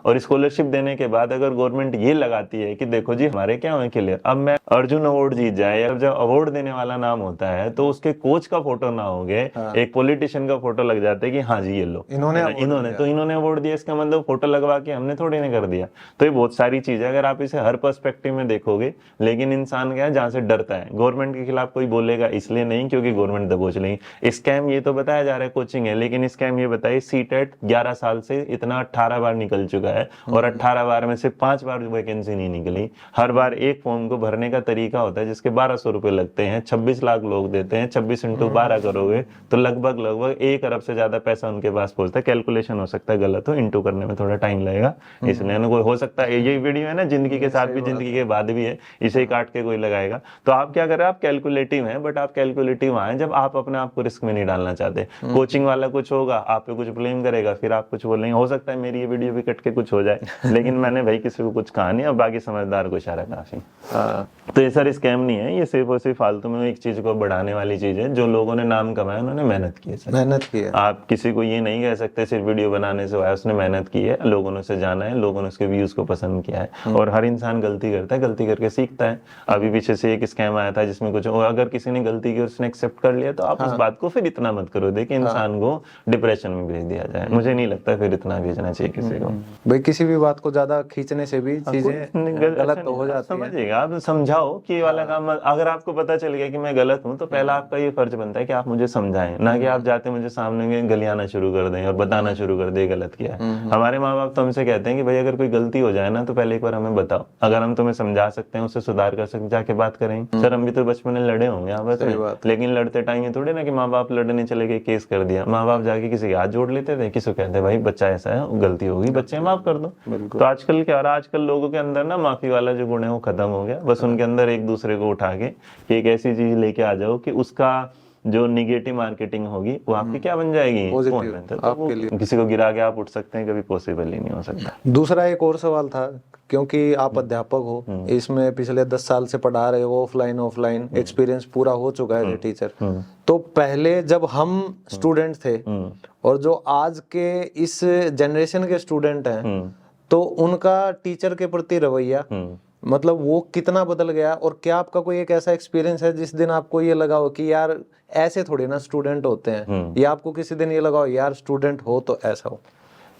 और स्कॉलरशिप देने के बाद अगर गवर्नमेंट ये लगाती है कि देखो जी हमारे क्या हुए क्लियर, अब मैं अर्जुन अवार्ड जीत जाए या जब अवार्ड देने वाला नाम होता है तो उसके कोच का फोटो ना होगे, एक पॉलिटिशियन का फोटो लग जाता है कि हाँ जी ये लो इन्होंने अवार्ड दिया, इसका मतलब फोटो लगवा के हमने थोड़ी ना कर दिया। तो ये बहुत सारी चीज है, अगर आप इसे हर पर्सपेक्टिव में देखोगे। लेकिन इंसान क्या है, जहां से डरता है, गवर्नमेंट के खिलाफ कोई बोलेगा इसलिए नहीं क्योंकि गवर्नमेंट दबोच लेगी। स्कैम ये तो बताया जा रहा है कोचिंग है, लेकिन स्कैम ये बताइए सीटेट 11 साल से इतना 18 बार निकल चुका है और 18 बार में से 5 बार वैकेंसी नहीं निकली। हर बार एक फॉर्म को भरने का तरीका होता है जिसके 1200 रुपए लगते हैं, 26 लाख लोग देते हैं, 26 × 12 करोगे तो लगभग 1 अरब से ज्यादा पैसा उनके पास पहुंचता है। कैलकुलेशन हो सकता है गलत हो, इंटू करने में थोड़ा टाइम लगेगा, इसलिए ना कोई हो सकता है ये वीडियो है ना जिंदगी के साथ भी जिंदगी के बाद भी है, इसे ही काट के कोई लगाएगा। तो आप क्या कर रहे हैं, आप कैलकुलेटिव हैं, बट आप कैलकुलेटिव आए जब आप अपने आप को रिस्क में नहीं डालना चाहते। कोचिंग वाला कुछ होगा, आप पे कुछ ब्लेम करेगा, फिर आप कुछ बोलेंगे, हो सकता है मेरी ये वीडियो भी कट के कुछ हो जाए, लेकिन मैंने भाई किसी को कुछ कहा नहीं, अब बाकी समझदार को इशारा काफी। तो ये सर स्कैम नहीं है, ये सिर्फ और सिर्फ फालतू में एक चीज को बढ़ाने वाली चीज है। जो लोगों ने नाम कमाया उन्होंने मेहनत की है सर,
मेहनत की है।
आप किसी को ये नहीं कह सकते सिर्फ वीडियो बनाने से हुआ, उसने मेहनत की है, लोगों ने उसे जाना है, लोगों ने उसके व्यूज को पसंद किया है। और हर इंसान गलती करता है, गलती करके सीखता है। अभी पीछे से एक स्कैम आया था जिसमें कुछ, और अगर किसी ने गलती की और उसने एक्सेप्ट कर लिया तो आप उस बात को फिर इतना मत करो देखिए इंसान को डिप्रेशन में भेज दिया जाए। मुझे नहीं लगता फिर इतना भेजना चाहिए किसी को।
भाई किसी भी बात को ज्यादा खींचने से भी चीजें गलत हो जाती है।
समझिएगा, आप समझाओ कि ये वाला काम, अगर आपको पता चल गया कि मैं गलत हूँ तो पहला आपका ये फर्ज बनता है कि आप मुझे समझाएं, ना कि आप जाते मुझे सामने में गलियाना शुरू कर दें और बताना शुरू कर दें गलत किया है। हमारे माँ बाप तो हमसे कहते हैं कि भाई अगर कोई गलती हो जाए ना तो पहले एक बार हमें बताओ, अगर हम तुम्हें समझा सकते हैं, उससे सुधार कर सकते, जाके बात करें। सर हम भी तो बचपन में लड़े होंगे आपस में, लेकिन लड़ते टाइम ये थोड़े ना कि माँ बाप लड़ने चले गए केस कर दिया। माँ बाप जाके किसी के हाथ जोड़ लेते थे, किसी को कहते भाई बच्चा ऐसा है, गलती होगी, बच्चे माफ कर दो। तो आजकल क्या हो रहा है, आजकल लोगों के अंदर ना माफी वाला जो गुण है वो खत्म हो गया। बस उनके अंदर एक दूसरे को उठा के कि एक ऐसी चीज लेके आ जाओ कि उसका जो निगेटिव मार्केटिंग होगी वो आपकी क्या बन जाएगी,
पॉजिटिव आपके लिए।
किसी को गिरा के आप उठ सकते हैं, कभी पॉसिबल ही नहीं हो सकता।
दूसरा एक और सवाल था, क्योंकि आप अध्यापक हो, इसमें पिछले 10 साल से पढ़ा रहे हो, ऑफलाइन एक्सपीरियंस पूरा हो चुका है टीचर। तो पहले जब हम स्टूडेंट थे और जो आज के इस जनरेशन के स्टूडेंट हैं, तो उनका टीचर के प्रति रवैया मतलब वो कितना बदल गया? और क्या आपका कोई एक ऐसा एक्सपीरियंस है जिस दिन आपको ये लगा हो कि यार ऐसे थोड़े ना स्टूडेंट होते हैं, या आपको किसी दिन ये लगा हो यार स्टूडेंट हो तो ऐसा हो?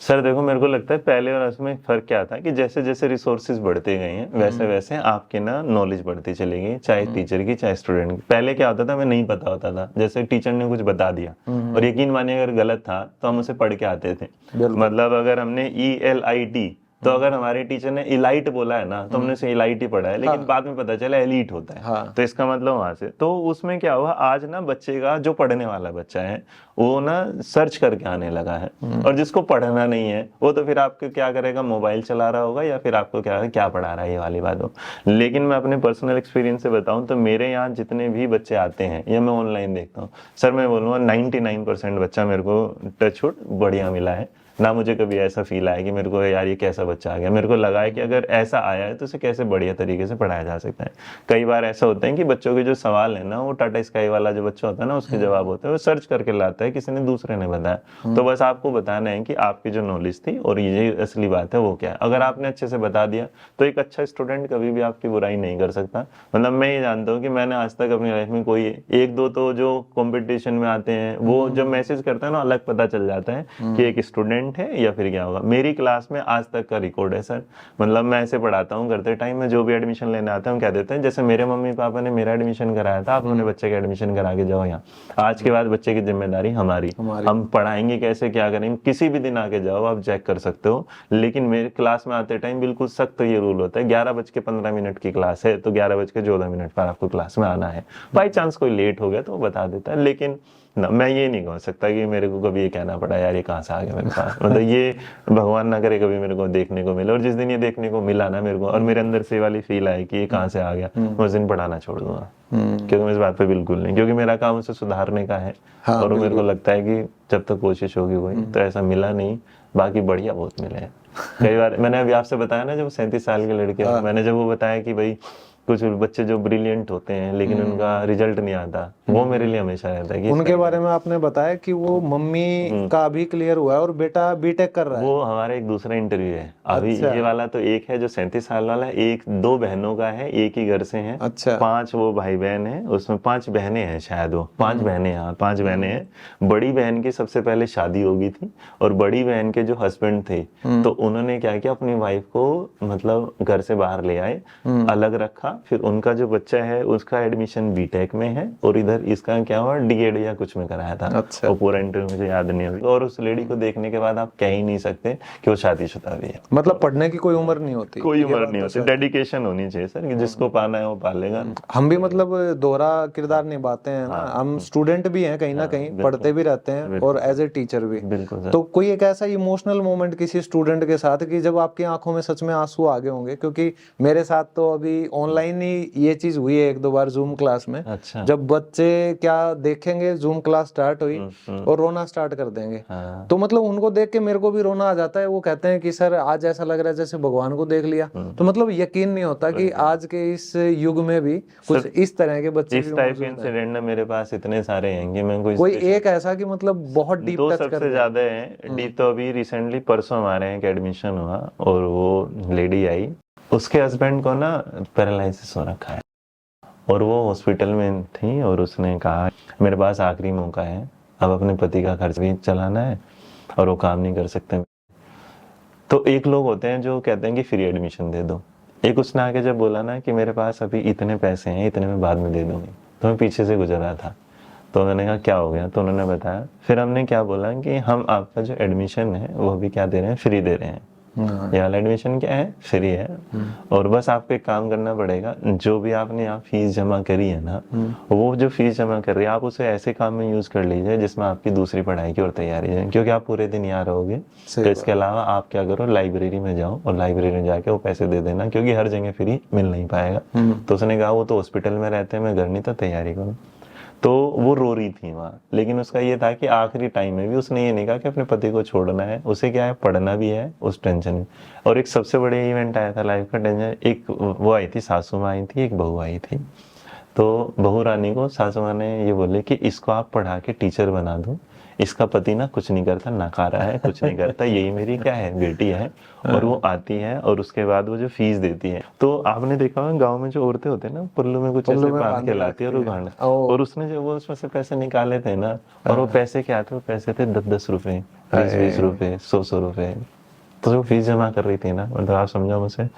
सर देखो, मेरे को लगता है पहले और उसमें फर्क क्या था कि जैसे जैसे रिसोर्सेज बढ़ते गए हैं वैसे वैसे आपके ना नॉलेज बढ़ती चली गई, चाहे टीचर की चाहे स्टूडेंट की। पहले क्या होता था, हमें नहीं पता होता था, जैसे टीचर ने कुछ बता दिया और यकीन मानिए अगर गलत था तो हम उसे पढ़ के आते थे। मतलब अगर हमने ELIT, तो अगर हमारे टीचर ने इलाइट बोला है ना तो हमने उसे इलाइट ही पढ़ा है, लेकिन बाद में पता चला एलीट होता है। तो इसका मतलब वहां से, तो उसमें क्या हुआ, आज ना बच्चे का जो पढ़ने वाला बच्चा है वो ना सर्च करके आने लगा है, और जिसको पढ़ना नहीं है वो तो फिर आपको क्या करेगा, मोबाइल चला रहा होगा या फिर आपको क्या पढ़ा रहा है, ये वाली बात हो। लेकिन मैं अपने पर्सनल एक्सपीरियंस से बताऊं तो मेरे यहाँ जितने भी बच्चे आते हैं या मैं ऑनलाइन देखता हूँ, सर मैं बोलूँगा 99% बच्चा मेरे को टचवुड बढ़िया मिला है। ना मुझे कभी ऐसा फील आया कि मेरे को यार ये कैसा बच्चा आ गया। मेरे को लगा है कि अगर ऐसा आया है तो उसे कैसे बढ़िया तरीके से पढ़ाया जा सकता है। कई बार ऐसा होता है कि बच्चों के जो सवाल है ना, वो टाटा स्काई वाला जो बच्चा होता है ना, उसके जवाब होते हैं वो सर्च करके लाता है, किसी ने दूसरे ने बताया। तो बस आपको बताना है कि आपकी जो नॉलेज थी और ये असली बात है वो क्या है। अगर आपने अच्छे से बता दिया तो एक अच्छा स्टूडेंट कभी भी आपकी बुराई नहीं कर सकता। मतलब मैं ये जानता हूँ कि मैंने आज तक अपनी लाइफ में कोई एक दो तो जो कॉम्पिटिशन में आते हैं वो जब मैसेज करता है ना, अलग पता चल जाता है कि एक स्टूडेंट है या फिर क्या होगा। मेरी क्लास में आज तक का रिकॉर्ड है सर, मतलब मैं ऐसे पढ़ाता हूँ, करते टाइम में जो भी एडमिशन लेने आता है हम कह देते हैं जैसे मेरे मम्मी पापा ने मेरा एडमिशन कराया था, आप उन्होंने बच्चे का एडमिशन करा के जाओ यहाँ। आज के बाद बच्चे की जिम्मेदारी हमारी। हम पढ़ाएंगे कैसे, क्या करेंगे, किसी भी दिन आके जाओ आप चेक कर सकते हो। लेकिन मेरे क्लास में आते टाइम बिल्कुल सख्त ये रूल होता है, 11:15 की क्लास है तो 11:14 पर आपको क्लास में आना है। बाई चांस कोई लेट हो गया तो वो बता देता है, लेकिन ना मैं ये नहीं कह सकता कि मेरे को कभी ये कहना पड़ा यार ये कहाँ से आ गया मेरे पास। मतलब ये भगवान ना करे कभी मेरे को देखने को मिले, और जिस दिन ये देखने को मिला ना मेरे को और मेरे अंदर से वाली फील आई कि ये कहाँ से आ गया, मैं उस दिन पढ़ाना छोड़ दूंगा। क्योंकि मैं इस बात पे बिल्कुल नहीं, क्योंकि मेरा काम उसे सुधारने का है। और मेरे को लगता है कि जब तक कोशिश होगी वही, तो ऐसा मिला नहीं, बाकी बढ़िया बहुत मिले हैं। कई बार मैंने अभी आपसे बताया ना, जब 37 साल के लड़के, मैंने जब वो बताया कि भाई कुछ बच्चे जो ब्रिलियंट होते हैं लेकिन उनका रिजल्ट नहीं आता, वो मेरे लिए हमेशा रहता है कि
उनके बारे में आपने बताया कि वो मम्मी का अभी क्लियर हुआ है और बेटा बीटेक कर रहा है।
वो हमारा एक दूसरा इंटरव्यू है अभी। ये वाला तो एक है जो 37 साल वाला है, एक 2 बहनों का है, एक ही घर से हैं। 5 वो भाई बहन है, उसमें 5 बहनें हैं, शायद वो 5 बहनें, हाँ 5 बहनें हैं। बड़ी बहन की सबसे पहले शादी हो गई थी और बड़ी बहन के जो हस्बैंड थे तो उन्होंने क्या किया, अपनी वाइफ को मतलब घर से बाहर ले आए, अलग रखा। फिर उनका जो बच्चा है उसका एडमिशन बीटेक में है और इधर इसका क्या हुआ, डीएड या कुछ में कराया था। वो पूरा इंटरव्यू मुझे याद नहीं है। और उस लेडी को देखने के बाद आप कह ही नहीं सकते कि वो शादीशुदा भी है।
मतलब पढ़ने की कोई उम्र नहीं होती,
कोई उम्र नहीं होती, डेडिकेशन होनी चाहिए सर कि जिसको पाना है वो पालेगा।
हम भी मतलब दोहरा किरदार निभाते हैं ना, हम स्टूडेंट भी हैं कहीं ना कहीं, पढ़ते भी रहते हैं और एज ए टीचर भी। तो कोई एक ऐसा इमोशनल मोमेंट किसी स्टूडेंट के साथ कि जब आपकी आंखों में सच में आंसू आ गए होंगे? क्योंकि मेरे साथ तो अभी ऑनलाइन ऑफलाइन ही ये चीज हुई है 1-2 बार जूम क्लास में।
अच्छा।
जब बच्चे क्या देखेंगे, जूम क्लास स्टार्ट हुई और रोना स्टार्ट कर देंगे।
हाँ।
तो मतलब उनको देख के मेरे को भी रोना आ जाता है। वो कहते हैं कि सर आज ऐसा लग रहा है जैसे भगवान को देख लिया। तो मतलब यकीन नहीं होता कि आज के इस युग में भी कुछ इस तरह के बच्चे
इस टाइप के इंसिडेंट ना मेरे पास इतने सारे हैं कि मैं
कोई एक ऐसा कि मतलब बहुत डीप
दो
टच कर
सबसे ज्यादा है डीप। तो अभी रिसेंटली परसों हमारे यहाँ एडमिशन हुआ और वो लेडी आई, उसके हस्बैंड को ना पैरालिसिस हो रखा है और वो हॉस्पिटल में थी और उसने कहा मेरे पास आखिरी मौका है, अब अपने पति का खर्च भी चलाना है और वो काम नहीं कर सकते। तो एक लोग होते हैं जो कहते हैं कि फ्री एडमिशन दे दो, एक उसने आके जब बोला ना कि मेरे पास अभी इतने पैसे हैं, इतने में बाद में दे दूंगी, तो मैं पीछे से गुजर रहा था। तो मैंने कहा क्या हो गया, तो उन्होंने बताया। फिर हमने क्या बोला कि हम आपका जो एडमिशन है वो भी क्या दे रहे हैं, फ्री दे रहे हैं। ये वाला एडमिशन क्या है, फ्री है। और बस आपको एक काम करना पड़ेगा, जो भी आपने यहाँ फीस जमा करी है ना, वो जो फीस जमा कर रही है आप उसे ऐसे काम में यूज कर लीजिए जिसमें आपकी दूसरी पढ़ाई की और तैयारी है, क्योंकि आप पूरे दिन यहाँ रहोगे। तो इसके अलावा आप क्या करो, लाइब्रेरी में जाओ और लाइब्रेरी में जाके वो पैसे दे देना, क्योंकि हर जगह फ्री मिल नहीं पाएगा। तो उसने कहा वो तो हॉस्पिटल में रहते हैं, मैं घर नहीं, तो तैयारी करो। तो वो रो रही थी वहाँ, लेकिन उसका ये था कि आखिरी टाइम में भी उसने ये नहीं कहा कि अपने पति को छोड़ना है, उसे क्या है पढ़ना भी है उस टेंशन में। और एक सबसे बड़े इवेंट आया था लाइफ का टेंशन, एक वो आई थी, सासू माँ आई थी, एक बहू आई थी। तो बहू रानी को सासू माँ ने ये बोले कि इसको आप पढ़ा के टीचर बना दो, इसका पति ना कुछ नहीं करता, नकारा है, कुछ नहीं करता, यही मेरी क्या है बेटी है। और वो आती है और उसके बाद वो जो फीस देती है, तो आपने देखा होगा गांव में जो औरतें होते हैं ना, पुल्लू में कुछ ऐसे बांध के लाती है और उगाड़, और उसने जो वो उसमें से पैसे निकाले थे ना, और वो पैसे क्या थे, वो पैसे थे 10-10 रुपए, 20-20 रुपए, 100-100 रुपए। तो जो फीस जमा कर रही थी ना, मतलब आप समझो मुझे,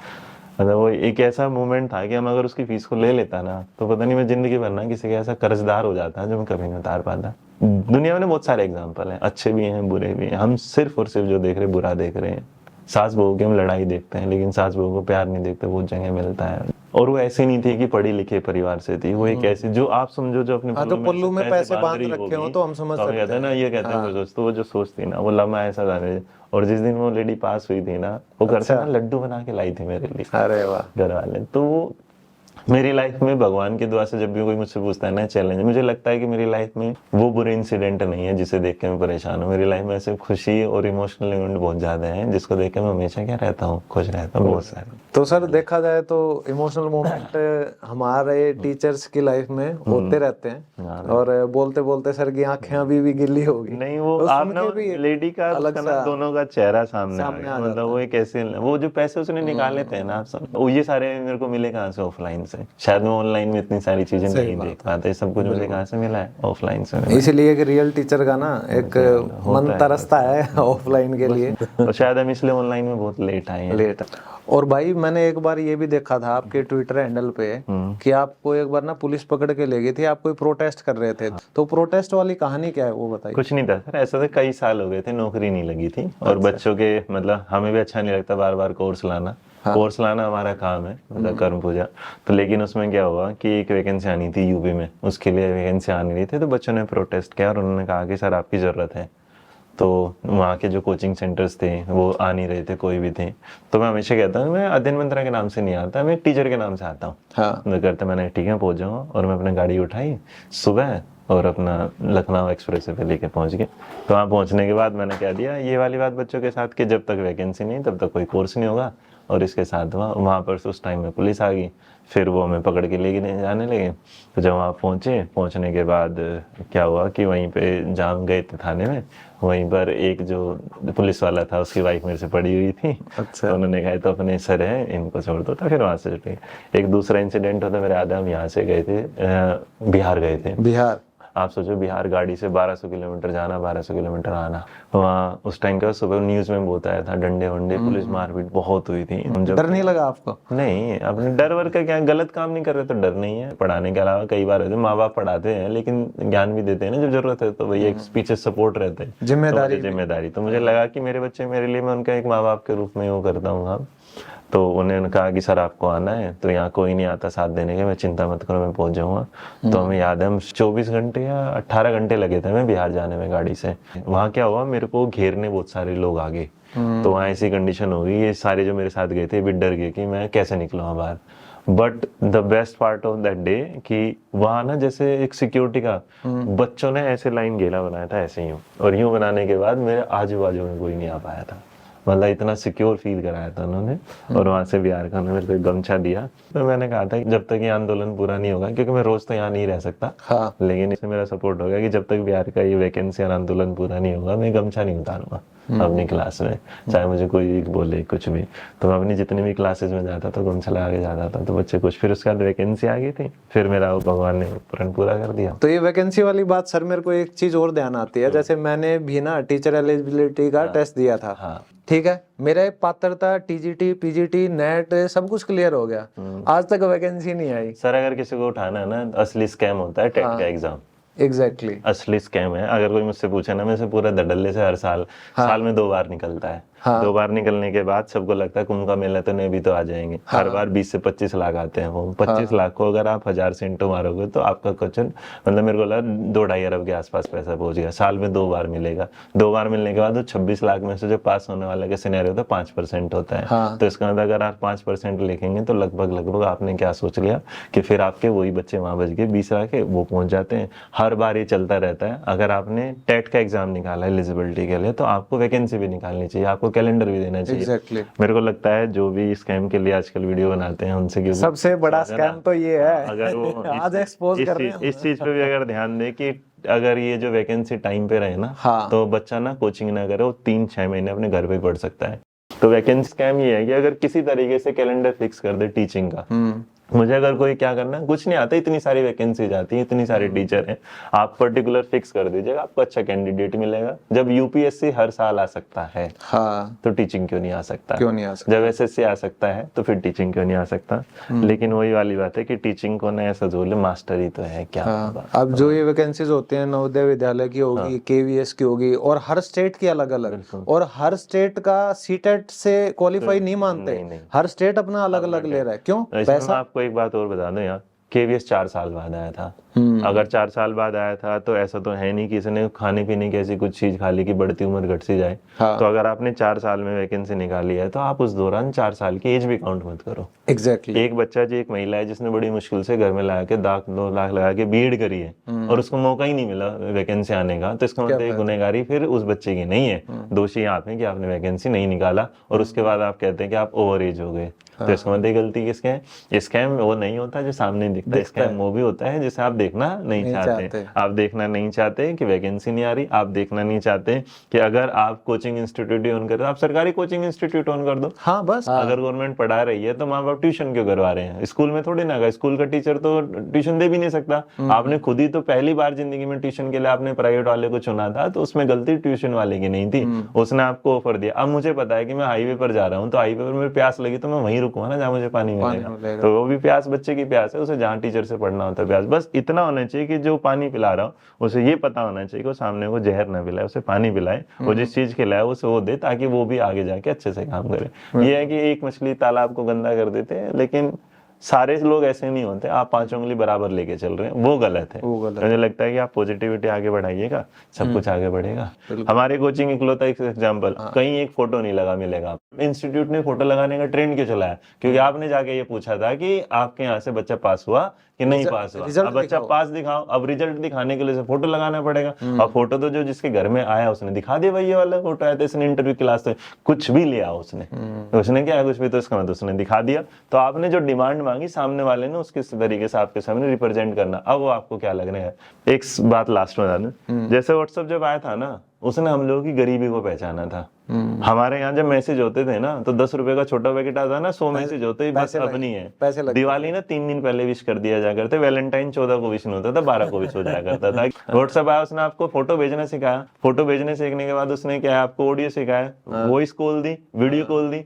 मतलब वो एक ऐसा मोमेंट था कि हम अगर उसकी फीस को ले लेता ना, तो पता नहीं मैं जिंदगी भर ना किसी का ऐसा कर्जदार हो जाता जो मैं कभी नहीं उतार पाता। दुनिया में बहुत सारे एग्जाम्पल हैं, अच्छे भी हैं बुरे भी हैं, हम सिर्फ और सिर्फ जो देख रहे हैं बुरा देख रहे हैं। सास बहू की हम लड़ाई देखते हैं, लेकिन सास बहू को प्यार नहीं देखते, बहुत जगह मिलता है। और वो ऐसी नहीं थी कि पढ़ी लिखे परिवार से थी, वो एक ऐसी जो आप समझो जो अपने
पल्लू में पैसे बांध रखे हो, तो हम समझ सकते हैं
ना, ये कहते हैं तो वो जो सोचती ना, वो लम्हा ऐसा था। और जिस दिन वो लेडी पास हुई थी ना, वो घर से ना लड्डू बना के लाई थी मेरे लिए,
अरे वाह,
घर वाले। तो मेरी लाइफ में भगवान की दुआ से जब भी कोई मुझसे पूछता है ना चैलेंज, मुझे लगता है कि मेरी लाइफ में वो बुरे इंसिडेंट नहीं है जिसे देख के मैं परेशान हूँ। मेरी लाइफ में ऐसे खुशी और इमोशनल इवेंट बहुत ज्यादा हैं जिसको देख के मैं हमेशा क्या रहता हूँ, खुश रहता हूँ, बहुत सारे।
तो सर देखा जाए तो इमोशनल मोमेंट हमारे टीचर्स की लाइफ में होते रहते हैं, और बोलते बोलते सर की आंखें अभी भी गिल्ली होगी।
नहीं वो आप ना लेडी का दोनों का चेहरा सामने आ गया, मतलब वो एक ऐसे, वो जो पैसे उसने निकाले थे ना, वो ये सारे मेरे को मिले कहाँ से, ऑफलाइन से। शायद मैं ऑनलाइन में इतनी सारी चीजें नहीं देख पाते, सब कुछ मुझे कहाँ से मिला है, ऑफलाइन से।
इसलिए एक रियल टीचर का ना एक मन तरसता है ऑफलाइन के लिए,
और शायद हम इसलिए ऑनलाइन में बहुत लेट आए हैं।
और भाई मैंने एक बार ये भी देखा था आपके ट्विटर हैंडल पे कि आपको एक बार ना पुलिस पकड़ के ले गई थी, आप कोई प्रोटेस्ट कर रहे थे। तो प्रोटेस्ट वाली कहानी क्या है वो बताइए।
कुछ नहीं था सर, ऐसा था कई साल हो गए थे, नौकरी नहीं लगी थी, और बच्चों के मतलब हमें भी अच्छा नहीं लगता बार बार कोर्स लाना। कोर्स लाना हमारा काम है, मतलब कर्म पूजा। तो लेकिन उसमें क्या हुआ कि एक वैकेंसी आनी थी यूपी में, उसके लिए वैकेंसी आ नहीं रही थी, तो बच्चों ने प्रोटेस्ट किया और उन्होंने कहा कि सर आपकी ज़रूरत है। तो वहाँ के जो कोचिंग सेंटर्स थे वो आ नहीं रहे थे, कोई भी थे। तो मैं हमेशा कहता हूँ मैं अध्ययन मंत्रा के नाम से नहीं आता, मैं टीचर के नाम से आता हूँ। मैं करता मैंने ठीक है पहुँच जाऊँ, और मैं अपनी गाड़ी उठाई सुबह और अपना लखनऊ एक्सप्रेस पे लेके पहुँच गए। तो वहाँ पहुँचने के बाद मैंने कह दिया ये वाली बात बच्चों के साथ कि जब तक वैकेंसी नहीं तब तक कोई कोर्स नहीं होगा। और इसके साथ वहाँ पर उस टाइम में पुलिस आ गई, फिर वो हमें पकड़ के लेके जाने लगे। तो जब वहाँ पहुँचने के बाद क्या हुआ कि वहीं पे जहाँ गए थे थाने में, वहीं पर एक जो पुलिस वाला था उसकी वाइफ मेरे से पड़ी हुई थी। अच्छा। तो उन्होंने कहा तो अपने सर है इनको छोड़ दो, तो फिर वहाँ से छुटे। एक दूसरा इंसिडेंट होता मेरे आधा, हम यहाँ से गए थे बिहार गए थे। बिहार आप सोचो, बिहार गाड़ी से 1200 किलोमीटर जाना, 1200 किलोमीटर आना। वहाँ उस टाइम का सुबह न्यूज में बहुत आया था, डंडे वंडे, पुलिस मारपीट बहुत हुई थी।
डर नहीं लगा आपको?
नहीं, अपने डर वर का क्या, गलत काम नहीं कर रहे तो डर नहीं है। पढ़ाने के अलावा कई बार होते माँ बाप पढ़ाते हैं, लेकिन ज्ञान भी देते हैं ना जब जरूरत है, तो भैया पीछे सपोर्ट रहते हैं, जिम्मेदारी। तो मुझे लगा कि मेरे बच्चे मेरे लिए, मैं उनका एक माँ बाप के रूप में वो करता हूँ। तो उन्होंने कहा कि सर आपको आना है, तो यहाँ कोई नहीं आता साथ देने के, मैं चिंता मत करो मैं पहुंच जाऊंगा। तो हमें याद है हम 24 घंटे या 18 घंटे लगे थे हमें बिहार जाने में गाड़ी से। वहाँ क्या हुआ, मेरे को घेरने बहुत सारे लोग आ गए। तो वहाँ ऐसी कंडीशन हो गई, ये सारे जो मेरे साथ गए थे भी डर गए कि मैं कैसे निकलूँगा बाहर। But the best part of that day कि वहाँ ना जैसे एक सिक्योरिटी का बच्चों ने ऐसे लाइन घेरा बनाया था ऐसे यूं, और यूं बनाने के बाद मेरे आजू बाजू में कोई नहीं आ पाया था। मतलब इतना सिक्योर फील कराया था उन्होंने। और वहाँ से बिहार का उन्होंने मेरे को गमछा दिया। तो मैंने कहा था कि जब तक ये आंदोलन पूरा नहीं होगा, क्योंकि मैं रोज तो यहाँ नहीं रह सकता,
हाँ।
लेकिन इसमें मेरा सपोर्ट होगा कि जब तक बिहार का ये वैकेंसी और आंदोलन पूरा नहीं होगा, मैं गमछा नहीं उतारूंगा अपनी क्लास में, चाहे मुझे कोई बोले कुछ भी। तो मैं अपनी जितनी भी क्लासेस में जाता था गमछा लगा के जाता था, तो बच्चे कुछ। फिर उसके बाद वैकेंसी आ गई थी, फिर मेरा भगवान ने प्रण पूरा कर दिया।
तो ये वैकेंसी वाली बात सर, मेरे को एक चीज और ध्यान आती है। जैसे मैंने भी ना टीचर एलिजिबिलिटी का टेस्ट दिया था,
हाँ।
ठीक है, मेरा पात्रता टीजीटी पीजीटी नेट सब कुछ क्लियर हो गया, आज तक वैकेंसी नहीं आई।
सर अगर किसी को उठाना है ना, असली स्कैम होता है टेट का एग्जाम।
एग्जैक्टली
असली स्कैम है। अगर कोई मुझसे पूछे ना, मैं से पूरा धड़ल्ले से हर साल साल में 2 बार निकलता है। 2 बार निकलने के बाद सबको लगता है कुंभ का मेला तो नहीं भी तो आ जाएंगे। हर बार 20 से 25 लाख आते हैं। वो 25 लाख को अगर आप 1000 से इंटू मारोगे तो आपका क्वेश्चन मतलब मेरे को लगा 2-2.5 अरब के आसपास पैसा पहुंच गया। साल में 2 बार मिलेगा। 2 बार मिलने के बाद 26 लाख में से जो पास होने वाले का सिनेरियो होता है 5% होता है। तो इसका मतलब अगर आप 5% लिखेंगे तो लगभग आपने क्या सोच लिया कि फिर आपके वही बच्चे वहां बच गए 20 लाख के, वो पहुंच जाते हैं। हर बार ये चलता रहता है। अगर आपने टेट का एग्जाम निकाला एलिजिबिलिटी के लिए तो आपको वैकेंसी भी निकालनी चाहिए, आपको कैलेंडर भी देना चाहिए।
Exactly.
मेरे को लगता है जो भी स्कैम के लिए आजकल वीडियो बनाते हैं उनसे, क्योंकि
सबसे बड़ा स्कैम तो ये है,
अगर वो
आज एक्सपोज कर रहे हैं।
इस चीज पे भी अगर ध्यान दे कि अगर ये जो वैकेंसी टाइम पे रहे ना, तो बच्चा ना कोचिंग ना करे, वो 3-6 महीने अपने घर पे पढ़ सकता है। तो वैकेंसी स्कैम ये है कि अगर किसी तरीके से कैलेंडर फिक्स कर दे टीचिंग का, मुझे अगर कोई क्या करना है कुछ नहीं आता, इतनी सारी वैकेंसी जाती है, इतनी सारी टीचर हैं, आप पर्टिकुलर फिक्स कर दीजिएगा, आपको अच्छा कैंडिडेट मिलेगा। जब यूपीएससी हर साल आ सकता है, तो टीचिंग क्यों नहीं आ सकता?
क्यों नहीं आ सकता?
जब एसएससी आ सकता है तो फिर टीचिंग क्यों नहीं आ सकता? लेकिन वही वाली बात है कि टीचिंग को ना ऐसा जोर मास्टर ही तो है क्या।
अब जो ये वैकेंसीज होती हैं नवोदय विद्यालय की होगी, केवीएस की होगी, और हर स्टेट की अलग अलग, और हर स्टेट का सीटेट से क्वालिफाई नहीं मानते, हर स्टेट अपना अलग अलग ले रहा है। क्यों? पैसा।
आपको एक बात और बता दूं यार, केवीएस 4 साल बाद आया था। अगर 4 साल बाद आया था तो ऐसा तो है नहीं कि इसने खाने पीने की ऐसी कुछ चीज खा ली कि बढ़ती उम्र घट सी जाए। तो अगर आपने 4 साल में वैकेंसी निकाली है तो आप उस दौरान 4 साल की एज भी काउंट मत करो।
एग्जैक्टली।
एक बच्चा जी, एक महिला है जिसने बड़ी मुश्किल से घर में लगा के 2 लाख लगा के बीएड करी है और उसको मौका ही नहीं मिला वैकेंसी आने का, तो इसका मतलब गुनहगारी फिर उस बच्चे की नहीं है, दोषी आप हैं कि आपने वैकेंसी नहीं निकाला और उसके बाद आप कहते हैं कि आप ओवर एज हो गए। तो इसका मतलब गलती किसके है? स्कैम वो नहीं होता जो सामने दिखता है, स्कैम वो भी होता है जिसे आप देखना नहीं चाहते। आप देखना नहीं चाहते कि वैकेंसी नहीं आ रही, आप देखना नहीं चाहते कि अगर आप कोचिंग इंस्टीट्यूट ऑन कर, आप सरकारी कोचिंग इंस्टीट्यूट ऑन कर दो।
हाँ बस।
अगर गवर्नमेंट पढ़ा रही है तो माँ बाप ट्यूशन क्यों करवा रहे हैं? स्कूल में थोड़ी ना, स्कूल का टीचर तो ट्यूशन दे भी नहीं सकता। आपने खुद ही तो पहली बार जिंदगी में ट्यूशन के लिए आपने प्राइवेट वाले को चुना था, तो उसमें गलती ट्यूशन वाले की नहीं थी, उसने आपको ऑफर दिया। अब मुझे पता है कि मैं हाईवे पर जा रहा हूँ, तो हाईवे पर मेरे प्यास लगी तो मैं वहीं रुकूंगा ना जहाँ मुझे पानी मिलेगा। तो वो भी प्यास बच्चे की प्यास है, उसे जहाँ टीचर से पढ़ना होता है प्यास। बस इतना होना चाहिए कि जो पानी पिला रहा हो उसे ये पता होना चाहिए कि वो सामने को जहर ना पिलाए, उसे पानी पिलाए, वो जिस चीज खिलाए उसे वो दे, ताकि वो भी आगे जाके अच्छे से काम करे। ये है कि एक मछली तालाब को गंदा कर देते हैं, लेकिन सारे लोग ऐसे नहीं होते। आप 5 उंगली बराबर लेके चल रहे हैं, वो गलत है। मुझे लगता है कि आप पॉजिटिविटी आगे बढ़ाइएगा, सब कुछ आगे बढ़ेगा। हमारे कोचिंग इकलौता एक एग्जांपल, कहीं एक फोटो नहीं लगा मिलेगा। इंस्टीट्यूट ने फोटो लगाने का ट्रेंड क्यों चलाया? क्योंकि आपने जाके ये पूछा था कि आपके यहाँ से बच्चा पास हुआ कि नहीं पास हुआ। अब बच्चा पास दिखाओ, अब रिजल्ट दिखाने के लिए फोटो लगाना पड़ेगा। अब फोटो तो जो जिसके घर में आया उसने दिखा दिया, भाई ये वाला फोटो आया था, इसने इंटरव्यू क्लास से कुछ भी लिया उसने क्या है कुछ भी, तो इसका मतलब उसने दिखा दिया। तो आपने जो डिमांड मांगी सामने वाले ने उसके तरीके से आपके सामने रिप्रेजेंट करना। अब वो आपको क्या लग रहा है? एक बात लास्ट में बता दूं, जैसे व्हाट्सएप जब आया था ना, उसने हम लोगों की गरीबी को पहचाना था। हमारे यहाँ जब मैसेज होते थे ना तो 10 रुपए का छोटा पैकेट आता ना, 100 मैसेज होते ही बस अपनी है। दिवाली ना 3 दिन पहले विश कर दिया जा करते, वैलेंटाइन 14 को विश नहीं होता था, 12 को विश हो जाया करता था। व्हाट्सएप आया, उसने आपको फोटो भेजना सिखाया, फोटो भेजने सीखने के बाद उसने क्या है आपको ऑडियो सिखाया, वॉइस कॉल दी, वीडियो कॉल दी।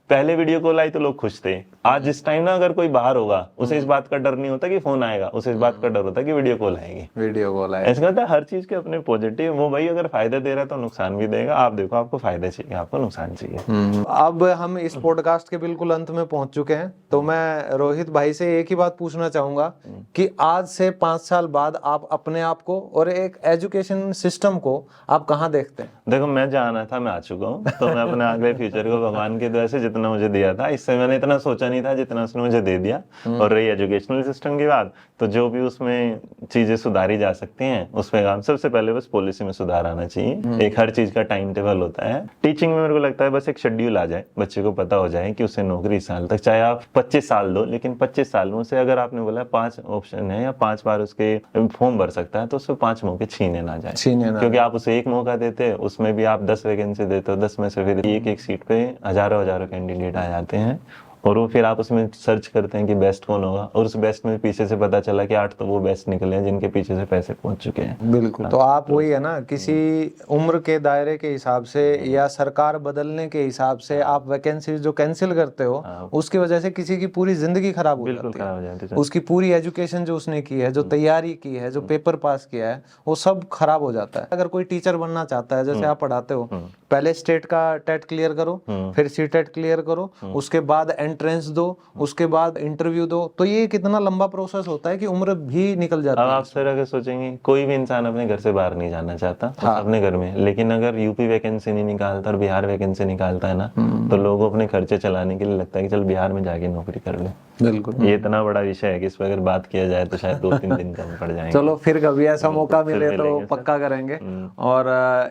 पहले वीडियो कॉल आई तो लोग खुश थे। आज इस टाइम ना अगर कोई बाहर होगा उसे इस बात का डर नहीं होता कि फोन आएगा, उसे इस बात का डर होता है कि वीडियो कॉल आएगी, वीडियो कॉल आएगी। ऐसा होता है हर चीज के अपने पॉजिटिव। वो भाई अगर फायदा दे रहा है तो नुकसान भी देगा। आप देखो, आपको फायदा चाहिए, आपको नुकसान चाहिए।
अब हम इस पॉडकास्ट के बिल्कुल अंत में पहुंच चुके हैं, तो मैं रोहित भाई से एक ही बात पूछना चाहूंगा कि आज से 5 साल बाद आप अपने आप को और एक एजुकेशन सिस्टम को आप कहाँ देखते हैं?
देखो मैं जहाँ आना था मैं आ चुका हूँ, तो मैं अपने अगले फ्यूचर को भगवान की दुआ से जितना मुझे दिया था, इससे मैंने इतना सोचा नहीं था जितना उसने मुझे दे दिया। और रही एजुकेशनल सिस्टम की बात, तो जो भी उसमें चीजें सुधारी जा सकती हैं उस पे काम, सबसे पहले बस पॉलिसी में सुधार आना चाहिए। एक हर चीज का टाइम टेबल होता है। टीचिंग में मेरे को लगता है बस एक शेड्यूल आ जाए, बच्चे को पता हो जाए कि उसे नौकरी इस साल तक, चाहे आप 25 साल दो, लेकिन 25 सालों से अगर आपने बोला 5 ऑप्शन है या 5 बार उसके फॉर्म भर सकता है, तो उससे 5 मौके छीने ना जाए। क्योंकि आप उसे एक मौका देते हैं, उसमें भी आप 10 वैकेंसी देते हो, 10 में से फिर एक सीट पे हजारों कैंडिडेट आ जाते हैं, और वो फिर आप उसमें सर्च करते हैं कि बेस्ट कौन होगा, और उस बेस्ट में पीछे से पता चला कि 8 तो वो बेस्ट निकले हैं जिनके पीछे से पैसे पहुंच चुके हैं।
बिल्कुल। तो आप वही है ना, किसी उम्र के दायरे के हिसाब से या सरकार बदलने के हिसाब से आप वैकेंसी जो कैंसिल करते हो, उसकी वजह से किसी की पूरी जिंदगी खराब हो जाती है। उसकी पूरी एजुकेशन जो उसने की है, जो तैयारी की है, जो पेपर पास किया है, वो सब खराब हो जाता है। अगर कोई टीचर बनना चाहता है, जैसे आप पढ़ाते हो, पहले स्टेट का टेट क्लियर करो, फिर सीटेट क्लियर करो, उसके बाद एंट्रेंस दो, उसके बाद इंटरव्यू दो, तो ये कितना लंबा प्रोसेस होता है कि उम्र भी निकल जाती है।
अब आप सर अगर सोचेंगे, कोई भी इंसान अपने घर से बाहर नहीं जाना चाहता, अपने घर में, लेकिन अगर यूपी वैकेंसी नहीं निकालता और बिहार वैकेंसी निकालता है ना, तो लोगों अपने खर्चे चलाने के लिए लगता है कि चल बिहार में जाके नौकरी कर ले।
बिल्कुल।
ये इतना बड़ा विषय है कि इस पर अगर बात किया जाए तो शायद 2-3 दिन कम पड़ जाएंगे।
चलो फिर कभी ऐसा मौका मिले तो पक्का करेंगे। और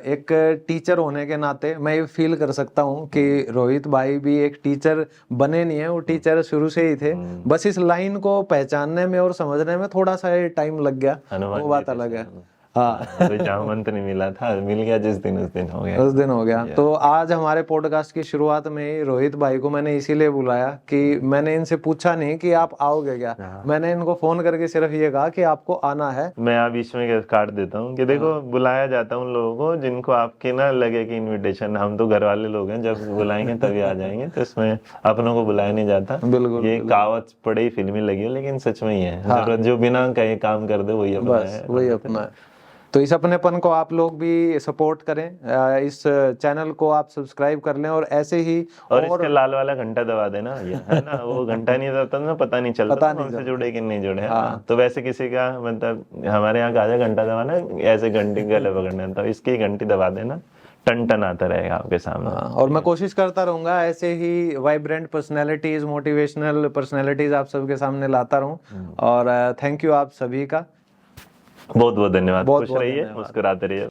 एक टीचर होने के नाते मैं ये फील कर सकता हूँ कि रोहित भाई भी एक टीचर बने नहीं है, वो टीचर शुरू से ही थे, बस इस लाइन को पहचानने में और समझने में थोड़ा सा टाइम लग गया, वो बात अलग है। हाँ,
तो जहाँ मंत्र नहीं मिला था, मिल गया जिस दिन उस दिन हो गया,
उस दिन हो गया। तो आज हमारे पॉडकास्ट की शुरुआत में ही रोहित भाई को मैंने इसीलिए बुलाया कि मैंने इनसे पूछा नहीं कि आप आओगे क्या, मैंने इनको फोन करके सिर्फ ये कहा कि आपको आना है।
मैं आप बीच में काट देता हूँ कि देखो बुलाया जाता है उन लोगों को जिनको आपके ना लगे कि इन्विटेशन, हम तो घर वाले लोग हैं, जब बुलाएंगे तभी आ जाएंगे, तो इसमें अपनों को बुलाया नहीं जाता।
बिल्कुल,
ये कहावत पड़े ही फिल्मी लगी हो, लेकिन सच में ही है। जरूरत जो बिना कहे काम कर दे वही अपना है,
वही अपना है। तो इस अपनेपन को आप लोग भी सपोर्ट करें, इस चैनल को आप सब्सक्राइब कर लें, और ऐसे ही
और इसका लाल वाला घंटा दबा देना, ये है ना, वो घंटा नहीं दबता ना पता नहीं चलता हमसे जुड़े कि नहीं जुड़े। हाँ। तो वैसे किसी का मतलब हमारे यहाँ कहा जाए घंटा दबाना, ऐसे घंटी गले पकड़ना, तो इसकी घंटी दबा देना, टन टन आता रहेगा आपके सामने।
और मैं कोशिश करता रहूंगा ऐसे ही वाइब्रेंट पर्सनैलिटीज, मोटिवेशनल पर्सनैलिटीज आप सबके सामने लाता रहूं। और थैंक यू आप सभी का,
बहुत बहुत धन्यवाद। खुश रहिए, मुस्कुराते रहिए।